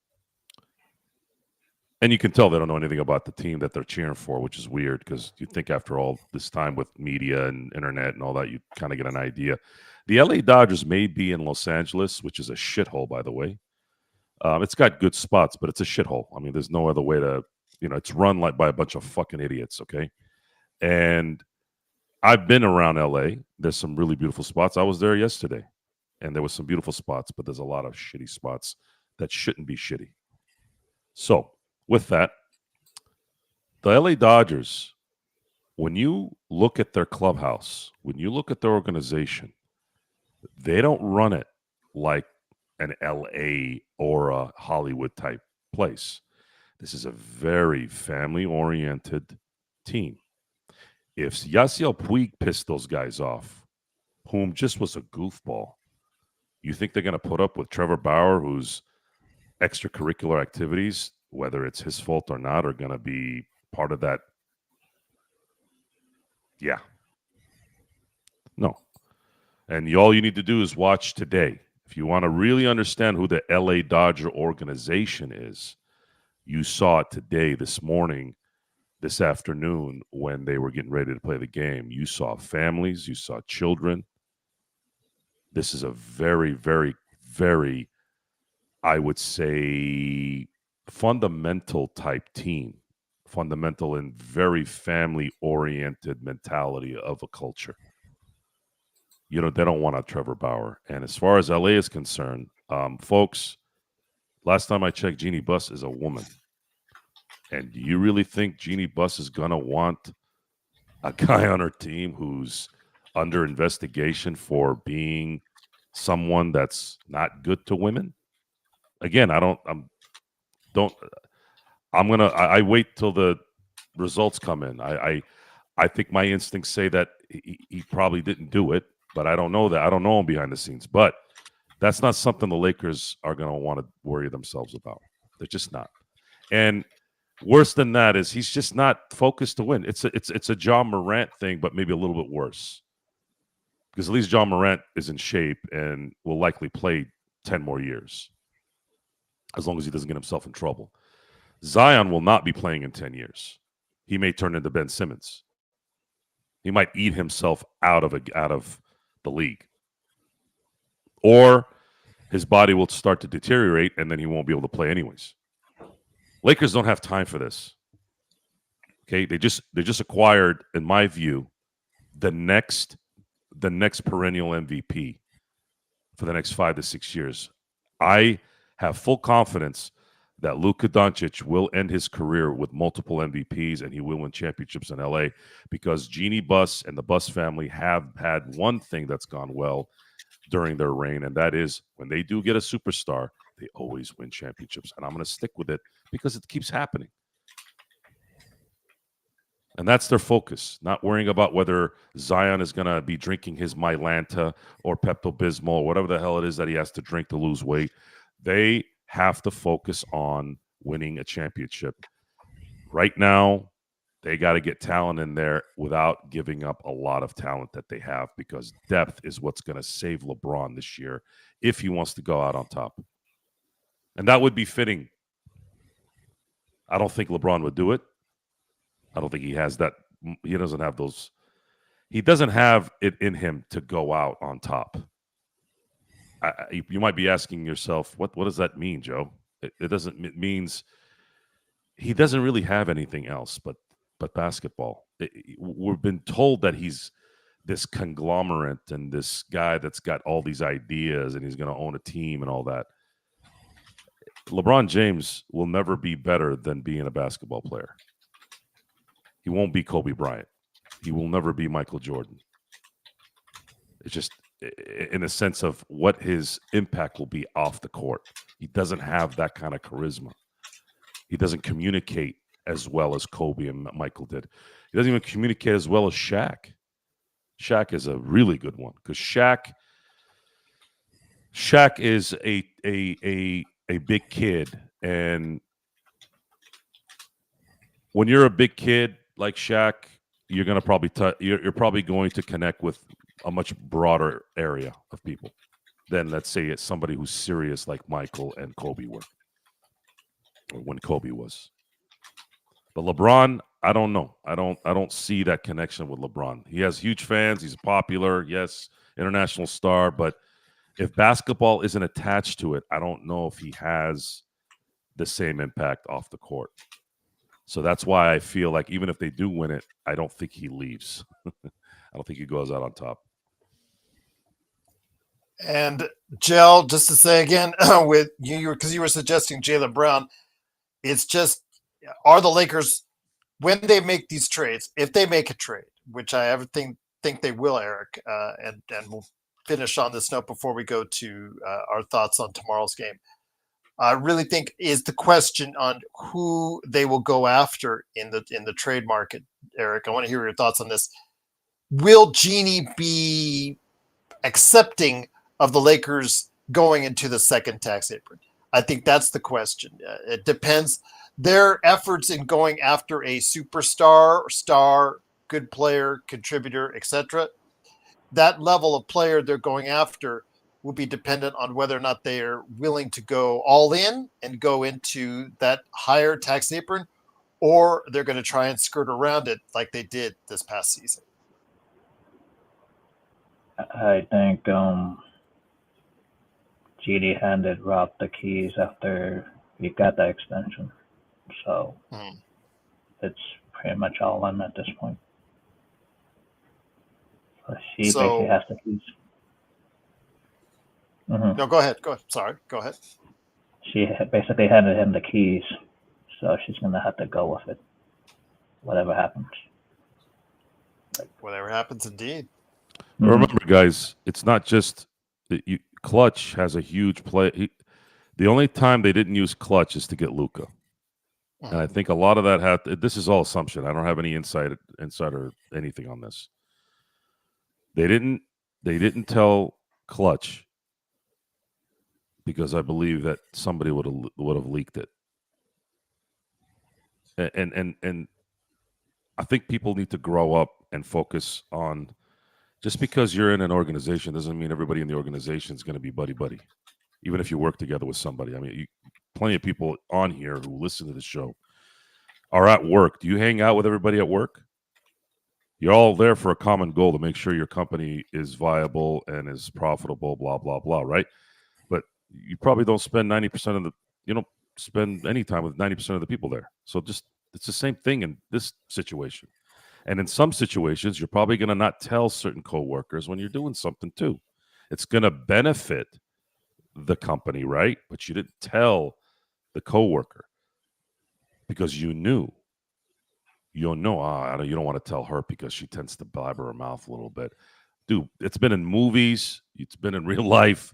And you can tell they don't know anything about the team that they're cheering for, which is weird because you think after all this time with media and internet and all that, you kind of get an idea. The LA Dodgers may be in Los Angeles, which is a shithole, by the way. It's got good spots, but it's a shithole. I mean, there's no other way to, it's run by a bunch of fucking idiots, okay? And I've been around LA. There's some really beautiful spots. I was there yesterday, and there was some beautiful spots, but there's a lot of shitty spots that shouldn't be shitty. So, with that, the LA Dodgers, when you look at their clubhouse, when you look at their organization, they don't run it like an LA or a Hollywood type place. This is a very family-oriented team. If Yasiel Puig pissed those guys off, whom just was a goofball, you think they're going to put up with Trevor Bauer, whose extracurricular activities, whether it's his fault or not, are going to be part of that? Yeah. No. And all you need to do is watch today. If you want to really understand who the LA Dodger organization is, you saw it today, this morning, this afternoon, when they were getting ready to play the game. You saw families, you saw children. This is a very, very, very, I would say, fundamental type team, fundamental and very family-oriented mentality of a culture. They don't want a Trevor Bauer. And as far as LA is concerned, folks, last time I checked, Jeannie Buss is a woman. And do you really think Jeannie Buss is going to want a guy on her team who's under investigation for being someone that's not good to women? Again, I wait till the results come in. I think my instincts say that he probably didn't do it, but I don't know that. I don't know him behind the scenes. But that's not something the Lakers are going to want to worry themselves about. They're just not. And worse than that is he's just not focused to win. It's a John Morant thing, but maybe a little bit worse. Because at least John Morant is in shape and will likely play 10 more years, as long as he doesn't get himself in trouble. Zion will not be playing in 10 years. He may turn into Ben Simmons. He might eat himself out of the league. Or his body will start to deteriorate and then he won't be able to play anyways. Lakers don't have time for this. Okay, they just acquired, in my view, the next perennial MVP for the next 5 to 6 years. I have full confidence that Luka Doncic will end his career with multiple MVPs and he will win championships in LA because Jeannie Buss and the Buss family have had one thing that's gone well during their reign, and that is when they do get a superstar, they always win championships. And I'm going to stick with it because it keeps happening. And that's their focus, not worrying about whether Zion is going to be drinking his Mylanta or Pepto-Bismol or whatever the hell it is that he has to drink to lose weight. They have to focus on winning a championship. Right now, they got to get talent in there without giving up a lot of talent that they have because depth is what's going to save LeBron this year if he wants to go out on top. And that would be fitting. I don't think LeBron would do it. I don't think he has that. He doesn't have those. He doesn't have it in him to go out on top. You might be asking yourself, what does that mean, Joe? It means he doesn't really have anything else but basketball. We've been told that he's this conglomerate and this guy that's got all these ideas and he's going to own a team and all that. LeBron James will never be better than being a basketball player. He won't be Kobe Bryant. He will never be Michael Jordan. It's just in a sense of what his impact will be off the court. He doesn't have that kind of charisma. He doesn't communicate as well as Kobe and Michael did. He doesn't even communicate as well as Shaq. Shaq is a really good one because Shaq is a big kid, and when you're a big kid like Shaq, you're gonna probably you're probably going to connect with a much broader area of people than, let's say, it's somebody who's serious like Michael and Kobe were, or when Kobe was. But LeBron, I don't know. I don't see that connection with LeBron. He has huge fans. He's popular. Yes, international star. But if basketball isn't attached to it, I don't know if he has the same impact off the court. So that's why I feel like even if they do win it, I don't think he leaves. I don't think he goes out on top. And Jell, just to say again, with you, because you were suggesting Jaylen Brown, it's just, are the Lakers, when they make these trades, if they make a trade, which I think they will, Eric, and we'll finish on this note before we go to our thoughts on tomorrow's game. I really think is the question on who they will go after in the trade market. Eric, I want to hear your thoughts on this. Will Genie be accepting of the Lakers going into the second tax apron? I think that's the question. It depends. Their efforts in going after a superstar, star, good player, contributor, etc., that level of player they're going after will be dependent on whether or not they are willing to go all in and go into that higher tax apron, or they're going to try and skirt around it like they did this past season. I think GD handed Rob the keys after he got that extension. So it's pretty much all in at this point. So she basically has the keys. No, go ahead. Sorry, go ahead. She basically handed him the keys, so she's going to have to go with it, whatever happens. Whatever happens, indeed. Remember, guys, it's not just Clutch has a huge play. The only time they didn't use Clutch is to get Luka, and I think a lot of that this is all assumption. I don't have any insight or anything on this. They didn't tell Clutch because I believe that somebody would have leaked it, and I think people need to grow up and focus on. Just because you're in an organization doesn't mean everybody in the organization is going to be buddy-buddy, even if you work together with somebody. I mean, plenty of people on here who listen to the show are at work. Do you hang out with everybody at work? You're all there for a common goal to make sure your company is viable and is profitable, blah, blah, blah, right? But you probably don't spend 90% of you don't spend any time with 90% of the people there. So it's the same thing in this situation. And in some situations, you're probably going to not tell certain coworkers when you're doing something too. It's going to benefit the company, right? But you didn't tell the coworker because you knew. You don't know. You don't want to tell her because she tends to blabber her mouth a little bit. Dude, it's been in movies. It's been in real life.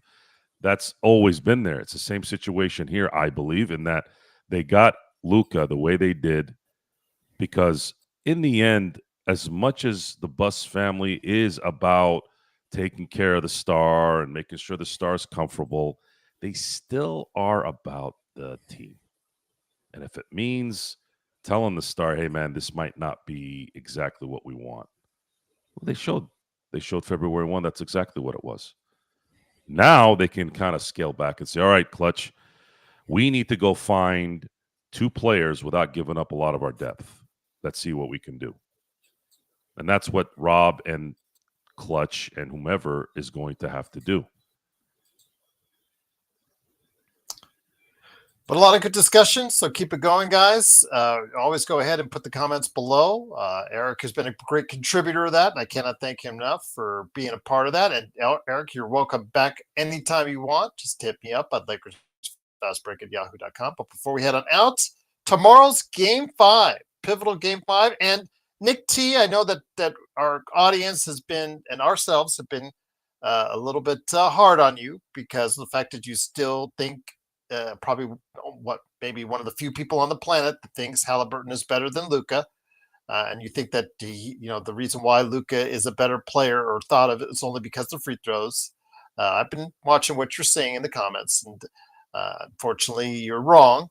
That's always been there. It's the same situation here, I believe, in that they got Luka the way they did because in the end, as much as the Buss family is about taking care of the star and making sure the star's comfortable, they still are about the team. And if it means telling the star, hey, man, this might not be exactly what we want. Well, they showed February 1, that's exactly what it was. Now they can kind of scale back and say, all right, Clutch, we need to go find 2 players without giving up a lot of our depth. Let's see what we can do. And that's what Rob and Clutch and whomever is going to have to do. But a lot of good discussion, so keep it going, guys. Always go ahead and put the comments below. Eric has been a great contributor to that, and I cannot thank him enough for being a part of that. And Eric, you're welcome back anytime you want. Just hit me up at LakersFastBreak@yahoo.com. But before we head on out, tomorrow's Game 5, pivotal Game 5. And Nick T, I know that our audience has been, and ourselves have been a little bit hard on you because of the fact that you still think probably maybe one of the few people on the planet that thinks Halliburton is better than Luka, and you think that the reason why Luka is a better player or thought of it is only because of free throws. I've been watching what you're saying in the comments, and unfortunately, you're wrong.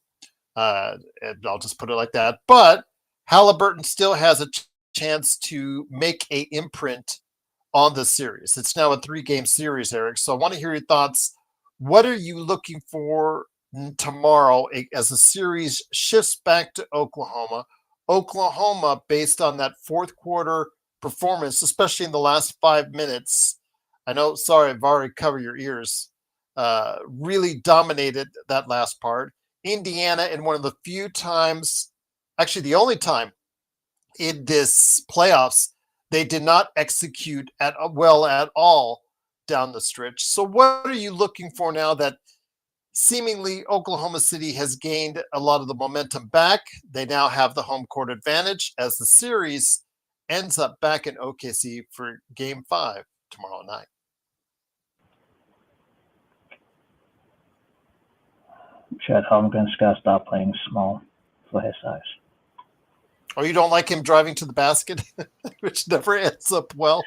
And I'll just put it like that. But Halliburton still has a chance to make a imprint on the series. It's now a 3-game series, Eric. So I want to hear your thoughts. What are you looking for tomorrow as the series shifts back to Oklahoma? Oklahoma, based on that fourth quarter performance, especially in the last 5 minutes, I know, sorry, I've already covered your ears, really dominated that last part. Indiana, in one of the few times, actually the only time in this playoffs, they did not execute well at all down the stretch. So what are you looking for now that seemingly Oklahoma City has gained a lot of the momentum back? They now have the home court advantage as the series ends up back in OKC for Game 5 tomorrow night. Chet Holmgren's got to stop playing small for his size. Oh, you don't like him driving to the basket, which never ends up well.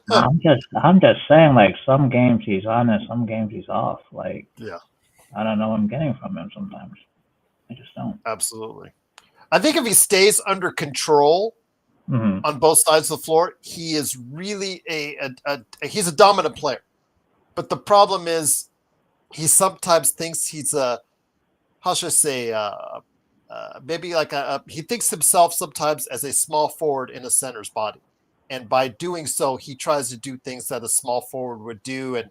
I'm just saying, like, some games he's on and some games he's off. Like, yeah, I don't know what I'm getting from him sometimes. I just don't. Absolutely. I think if he stays under control on both sides of the floor, he is really he's a dominant player. But the problem is he sometimes thinks he's how should I say, maybe like he thinks himself sometimes as a small forward in a center's body. And by doing so, he tries to do things that a small forward would do. And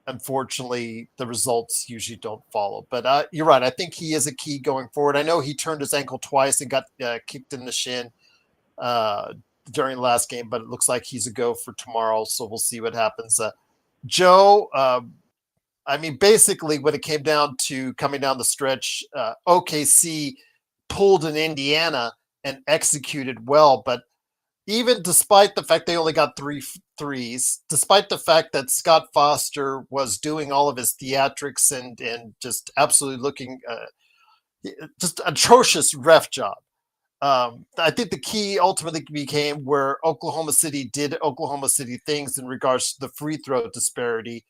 unfortunately, the results usually don't follow. But you're right. I think he is a key going forward. I know he turned his ankle twice and got kicked in the shin during the last game, but it looks like he's a go for tomorrow. So we'll see what happens. Joe, I mean, basically, when it came down to coming down the stretch, OKC pulled in Indiana and executed well. But even despite the fact they only got 3 threes, despite the fact that Scott Foster was doing all of his theatrics and just absolutely looking just atrocious ref job, I think the key ultimately became where Oklahoma City did Oklahoma City things in regards to the free throw disparity,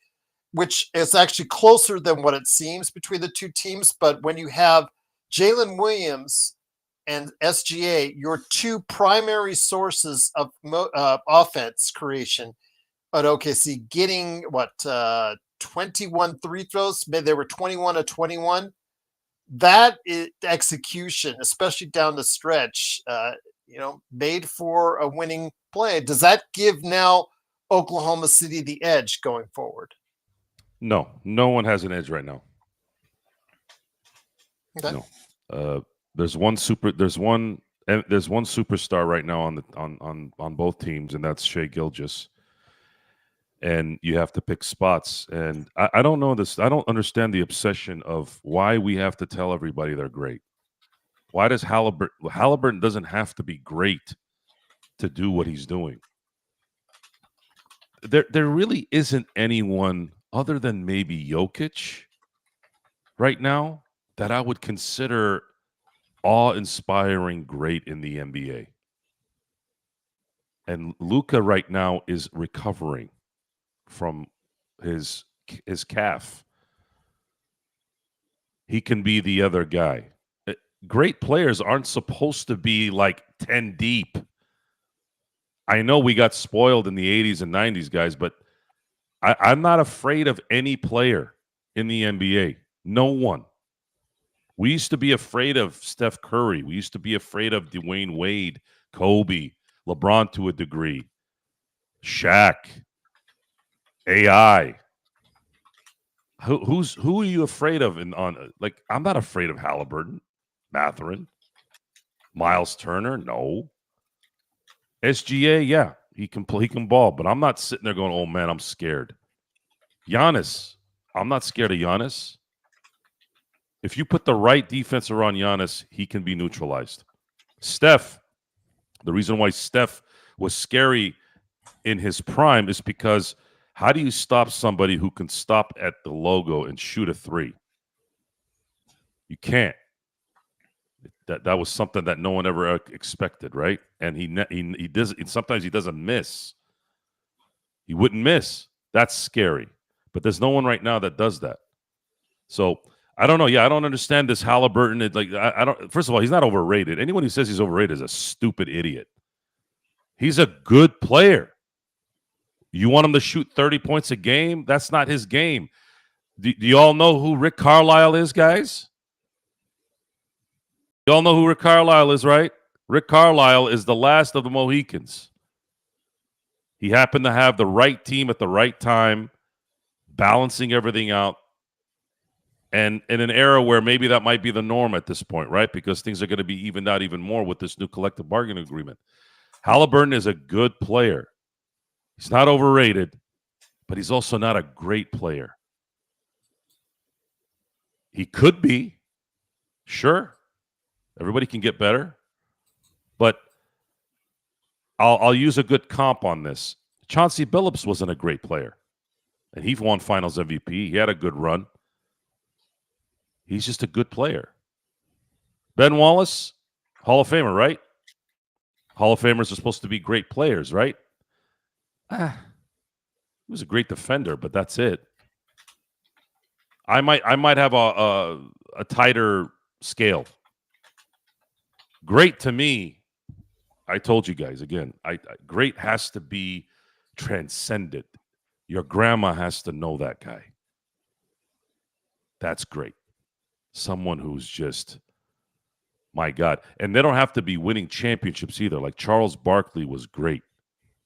which is actually closer than what it seems between the two teams. But when you have Jalen Williams and SGA, your two primary sources of offense creation at OKC, getting 21 free throws, maybe they were 21 to 21. That is execution, especially down the stretch, made for a winning play. Does that give now Oklahoma City the edge going forward? No one has an edge right now. Okay. No. There's one superstar right now on both teams, and that's Shai Gilgeous. And you have to pick spots. And I don't know this. I don't understand the obsession of why we have to tell everybody they're great. Why does Halliburton doesn't have to be great to do what he's doing? There really isn't anyone other than maybe Jokic right now that I would consider awe-inspiring great in the NBA. And Luka right now is recovering from his calf. He can be the other guy. Great players aren't supposed to be like 10 deep. I know we got spoiled in the 80s and 90s, guys, but I'm not afraid of any player in the NBA. No one. We used to be afraid of Steph Curry. We used to be afraid of Dwayne Wade, Kobe, LeBron to a degree, Shaq, AI. Who are you afraid of? I'm not afraid of Halliburton, Mathurin, Miles Turner. No, SGA. Yeah, he can play. He can ball, but I'm not sitting there going, "Oh man, I'm scared." Giannis, I'm not scared of Giannis. If you put the right defense around Giannis, he can be neutralized. Steph, the reason why Steph was scary in his prime is because how do you stop somebody who can stop at the logo and shoot a three? You can't. That was something that no one ever expected, right? And he does. Sometimes he doesn't miss. He wouldn't miss. That's scary. But there's no one right now that does that. So I don't know. Yeah, I don't understand this Halliburton. I don't. First of all, he's not overrated. Anyone who says he's overrated is a stupid idiot. He's a good player. You want him to shoot 30 points a game? That's not his game. Do you all know who Rick Carlisle is, guys? You all know who Rick Carlisle is, right? Rick Carlisle is the last of the Mohicans. He happened to have the right team at the right time, balancing everything out. And in an era where maybe that might be the norm at this point, right? Because things are going to be evened out even more with this new collective bargaining agreement. Halliburton is a good player. He's not overrated, but he's also not a great player. He could be. Sure. Everybody can get better. But I'll use a good comp on this. Chauncey Billups wasn't a great player. And he won Finals MVP. He had a good run. He's just a good player. Ben Wallace, Hall of Famer, right? Hall of Famers are supposed to be great players, right? He was a great defender, but that's it. I might have a tighter scale. Great to me, I told you guys again, great has to be transcendent. Your grandma has to know that guy. That's great. Someone who's just, my God. And they don't have to be winning championships either. Like Charles Barkley was great.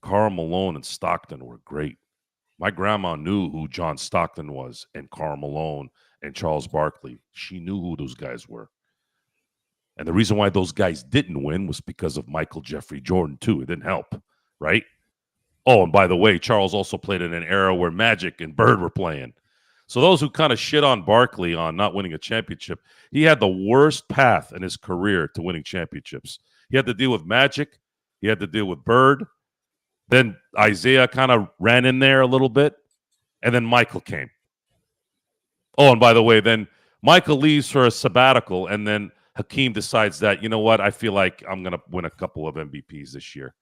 Karl Malone and Stockton were great. My grandma knew who John Stockton was and Karl Malone and Charles Barkley. She knew who those guys were. And the reason why those guys didn't win was because of Michael Jeffrey Jordan, too. It didn't help, right? Oh, and by the way, Charles also played in an era where Magic and Bird were playing. So those who kind of shit on Barkley on not winning a championship, he had the worst path in his career to winning championships. He had to deal with Magic. He had to deal with Bird. Then Isaiah kind of ran in there a little bit. And then Michael came. Oh, and by the way, then Michael leaves for a sabbatical. And then Hakeem decides that, you know what, I feel like I'm going to win a couple of MVPs this year.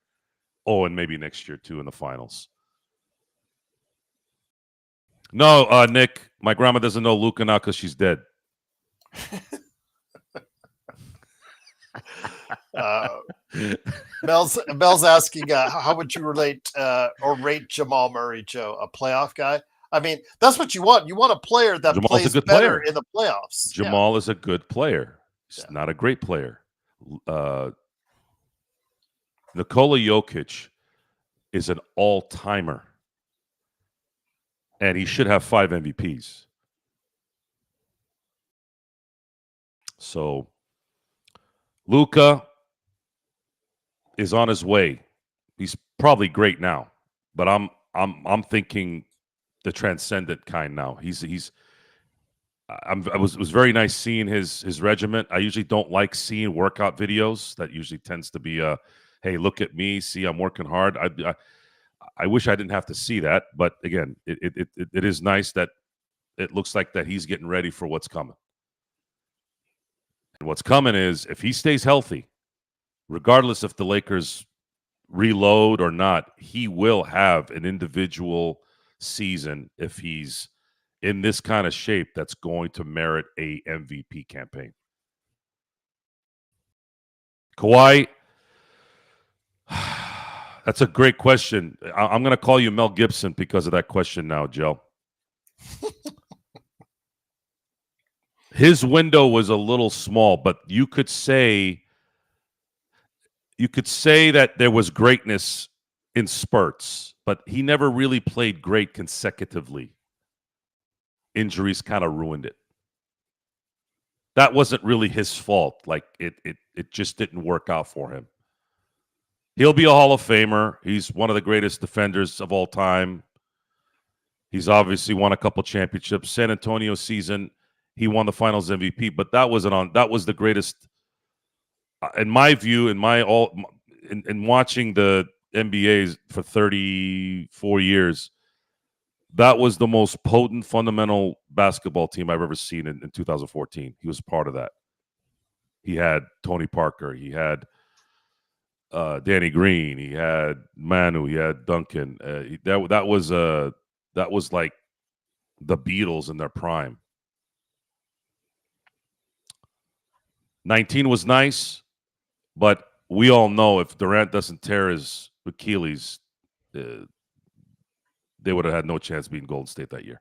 Oh, and maybe next year, too, in the finals. No, Nick, my grandma doesn't know Luca now because she's dead. Mel's asking, how would you relate or rate Jamal Murray, Joe? A playoff guy? I mean, that's what you want. You want a player that Jamal's plays a good better player. in the playoffs. Jamal is a good player. He's not a great player. Nikola Jokic is an all-timer. And he should have 5 MVPs. So Luka is on his way. He's probably great now, but I'm thinking the transcendent kind now. It was very nice seeing his regiment. I usually don't like seeing workout videos. That usually tends to be hey, look at me, see I'm working hard. I wish I didn't have to see that, but again, it is nice that it looks like that he's getting ready for what's coming. And what's coming is if he stays healthy, regardless if the Lakers reload or not, he will have an individual season if he's in this kind of shape that's going to merit a MVP campaign. Kawhi, that's a great question. I'm going to call you Mel Gibson because of that question now, Joe. His window was a little small, but you could say that there was greatness in spurts, but he never really played great consecutively. injuries kind of ruined it. That wasn't really his fault. Like it just didn't work out for him. He'll be a Hall of Famer. He's one of the greatest defenders of all time. He's obviously won a couple championships. San Antonio season, he won the Finals MVP, but that was the greatest, in my view, in watching the NBA for 34 years. That was the most potent, fundamental basketball team I've ever seen in 2014. He was part of that. He had Tony Parker. He had Danny Green. He had Manu. He had Duncan. That was like the Beatles in their prime. 19 was nice, but we all know if Durant doesn't tear his Achilles, they would have had no chance beating Golden State that year.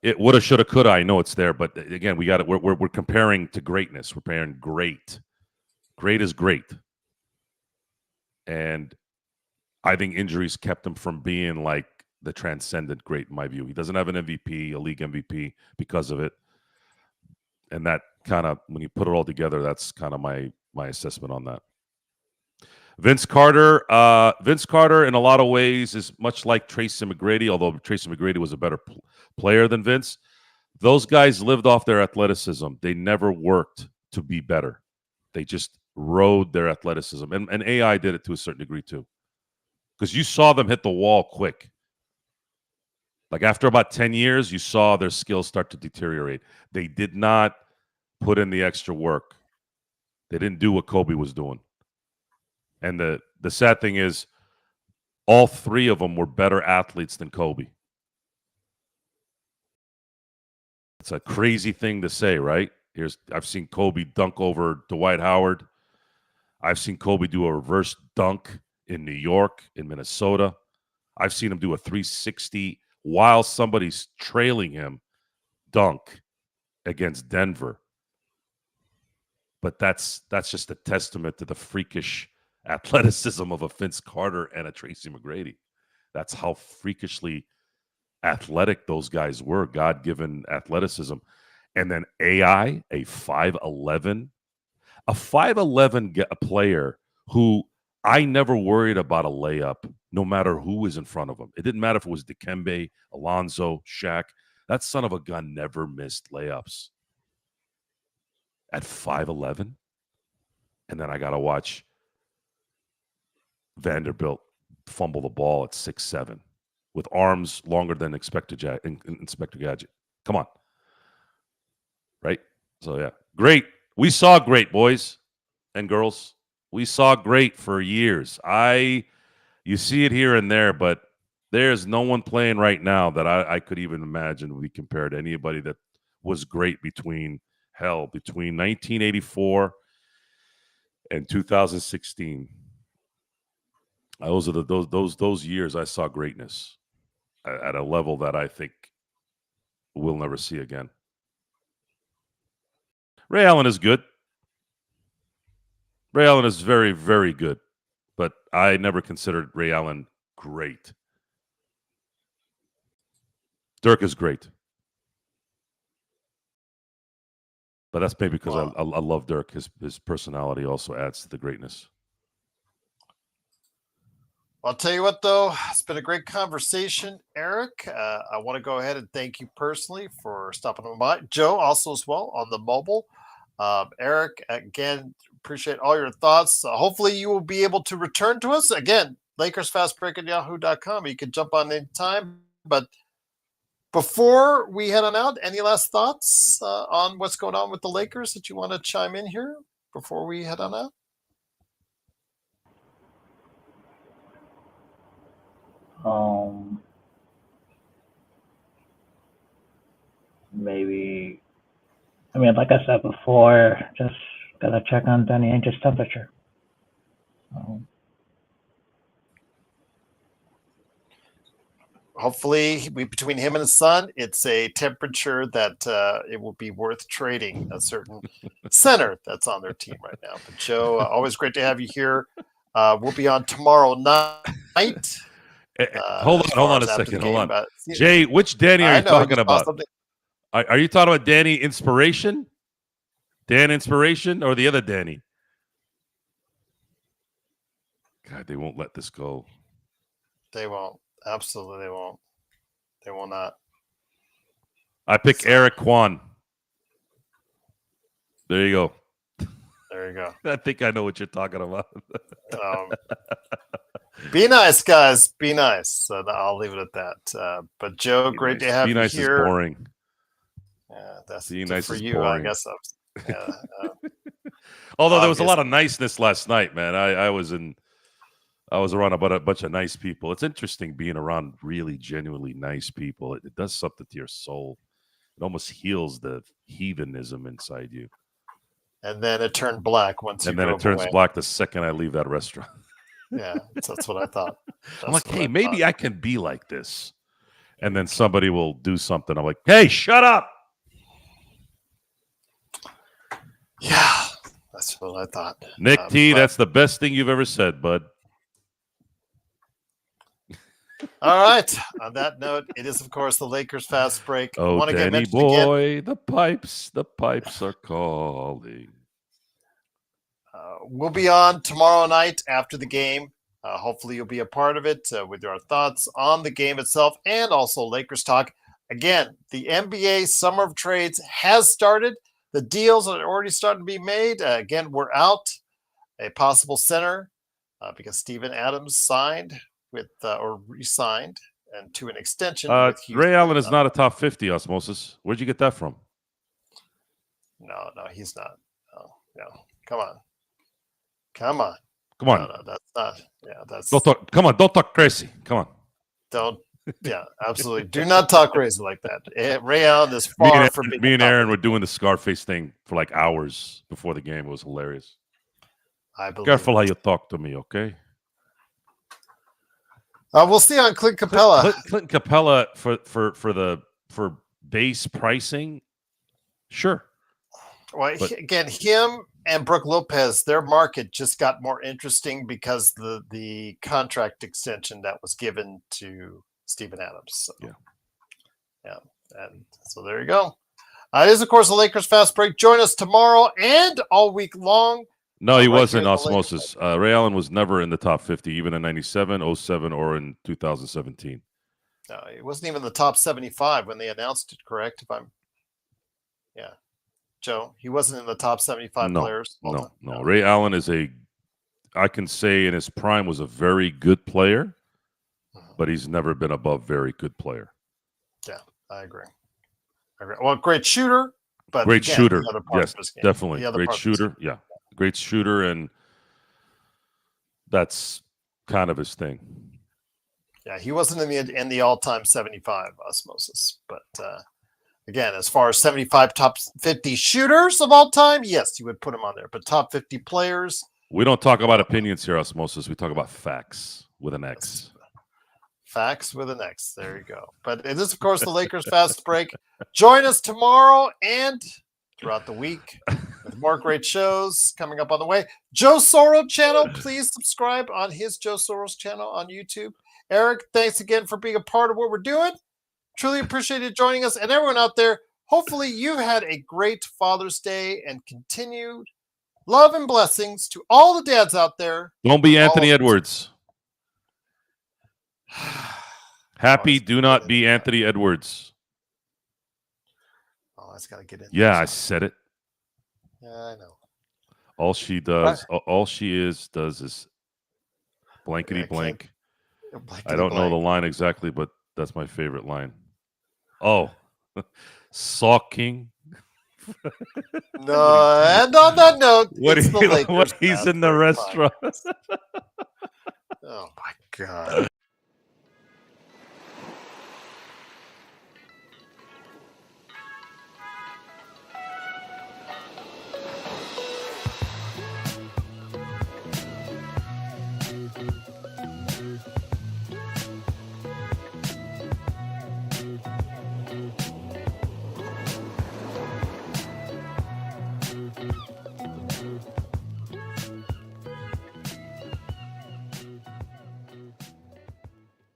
It woulda, shoulda, coulda. I know it's there, but again, we got it. We're comparing to greatness. We're comparing great. Great is great, and I think injuries kept him from being like the transcendent great. In my view, he doesn't have an MVP, a league MVP, because of it, and that kind of, when you put it all together, that's kind of my assessment on that. Vince Carter in a lot of ways is much like Tracy McGrady, although Tracy McGrady was a better player than Vince. Those guys lived off their athleticism. They never worked to be better. They just rode their athleticism. And AI did it to a certain degree too. Because you saw them hit the wall quick. Like after about 10 years, you saw their skills start to deteriorate. They did not put in the extra work. They didn't do what Kobe was doing. And the sad thing is, all three of them were better athletes than Kobe. It's a crazy thing to say, right? I've seen Kobe dunk over Dwight Howard. I've seen Kobe do a reverse dunk in New York, in Minnesota. I've seen him do a 360 while somebody's trailing him, dunk against Denver. But that's just a testament to the freakish athleticism of a Vince Carter and a Tracy McGrady. That's how freakishly athletic those guys were, God-given athleticism. And then AI, a 5'11", player who I never worried about a layup, no matter who was in front of him. It didn't matter if it was Dikembe, Alonzo, Shaq. That son of a gun never missed layups. At 5'11", and then I got to watch Vanderbilt fumble the ball at 6'7", with arms longer than Inspector Gadget. Come on. Right? So, yeah. Great. We saw great, boys and girls. We saw great for years. You see it here and there, but there's no one playing right now that I could even imagine would be compared to anybody that was great between 1984 and 2016. Those are those years I saw greatness at a level that I think we'll never see again. Ray Allen is good. Ray Allen is very, very good, but I never considered Ray Allen great. Dirk is great. But that's maybe because I love Dirk. His personality also adds to the greatness. Well, I'll tell you what, though, it's been a great conversation, Eric. I want to go ahead and thank you personally for stopping by. Joe, also as well, on the mobile. Eric, again, appreciate all your thoughts. Hopefully you will be able to return to us. Again, LakersFastBreak@yahoo.com. You can jump on anytime. But before we head on out, any last thoughts on what's going on with the Lakers that you want to chime in here before we head on out? Maybe, I mean, like I said before, just gotta check on Danny Ainge's temperature. Hopefully, between him and his son, it's a temperature that it will be worth trading a certain center that's on their team right now. But Joe, always great to have you here. We'll be on tomorrow night. Hold on a as after the second. game, Hold on. but- Jay, which Danny are I you know, he talking saw about? something- Are you talking about Danny Inspiration? Dan Inspiration or the other Danny? God, they won't let this go. They won't. Absolutely, they won't. They will not. I pick Eric Kwan. There you go. There you go. I think I know what you're talking about. Be nice, guys. Be nice. So I'll leave it at that. But Joe, great to have Be you nice here. is boring. Yeah, that's Being good nice for is you. boring. I guess. Yeah, Although there was a lot of obviously. niceness last night, man. I was around about a bunch of nice people. It's interesting being around really genuinely nice people. It does something to your soul. It almost heals the heathenism inside you. And then it turned black once you And then drove it turns away. black the second I leave that restaurant. Yeah, that's what I thought. I'm like, hey, maybe I can be like this. And then somebody will do something. I'm like, hey, shut up. Yeah, that's what I thought. Nick T, but- that's the best thing you've ever said, bud. All right. On that note, it is, of course, the Lakers fast break. Oh, Want to Danny mentioned again, boy, the pipes are calling. we'll be on tomorrow night after the game. Hopefully, you'll be a part of it with your thoughts on the game itself and also Lakers talk. Again, the NBA Summer of Trades has started. The deals are already starting to be made. Again, we're out a possible center because Steven Adams signed with or re-signed and to an extension with Houston. Ray Allen is not a top 50 osmosis. Where'd you get that from? No, he's not. No. Come on. Come on. No, that's not. Yeah, that's. Don't talk. Come on, don't talk crazy. Come on. Don't. Yeah, absolutely. Do not talk crazy like that. Ray Allen is far from being. Me and Aaron were doing the Scarface thing for like hours before the game. It was hilarious. I believe. Careful how you talk to me, okay? We'll see on Clint Capella. Clint Capella for base pricing, sure. Well, again, him and Brooke Lopez, their market just got more interesting because the contract extension that was given to Steven Adams. So, yeah, and so there you go. It is, of course, the Lakers fast break. Join us tomorrow and all week long. No, he right wasn't here at the osmosis. Ray Allen was never in the top 50, even in 97, 07, or in 2017. No, he wasn't even the top 75 when they announced it, correct? Yeah. Joe, he wasn't in the top 75 players. No. Ray Allen I can say in his prime was a very good player, but he's never been above very good player. Yeah, I agree. Well, great shooter, but great again, shooter. Yes, definitely. Great shooter. Yeah. Great shooter, and that's kind of his thing. Yeah, he wasn't in the all-time 75 osmosis, but again, as far as 75 top 50 shooters of all time, yes, you would put him on there. But top 50 players, we don't talk about opinions here, osmosis. We talk about facts with an X. Facts with an X. There you go. But it is, of course, the Lakers fast break. Join us tomorrow and throughout the week with more great shows coming up on the way. Joe Soros channel, please subscribe on his Joe Soros channel on YouTube. Eric, thanks again for being a part of what we're doing. Truly appreciate you joining us. And everyone out there, hopefully you had a great Father's Day and continued love and blessings to all the dads out there. Don't be Anthony Edwards. Happy, do not be Anthony Edwards. Oh, I just got to get in. Yeah, I said it. Yeah, I know. All she does is blankety blank. I don't know the line exactly, but that's my favorite line. Oh, Sawking. No, and on that note, when he's in the restaurant. Oh my God.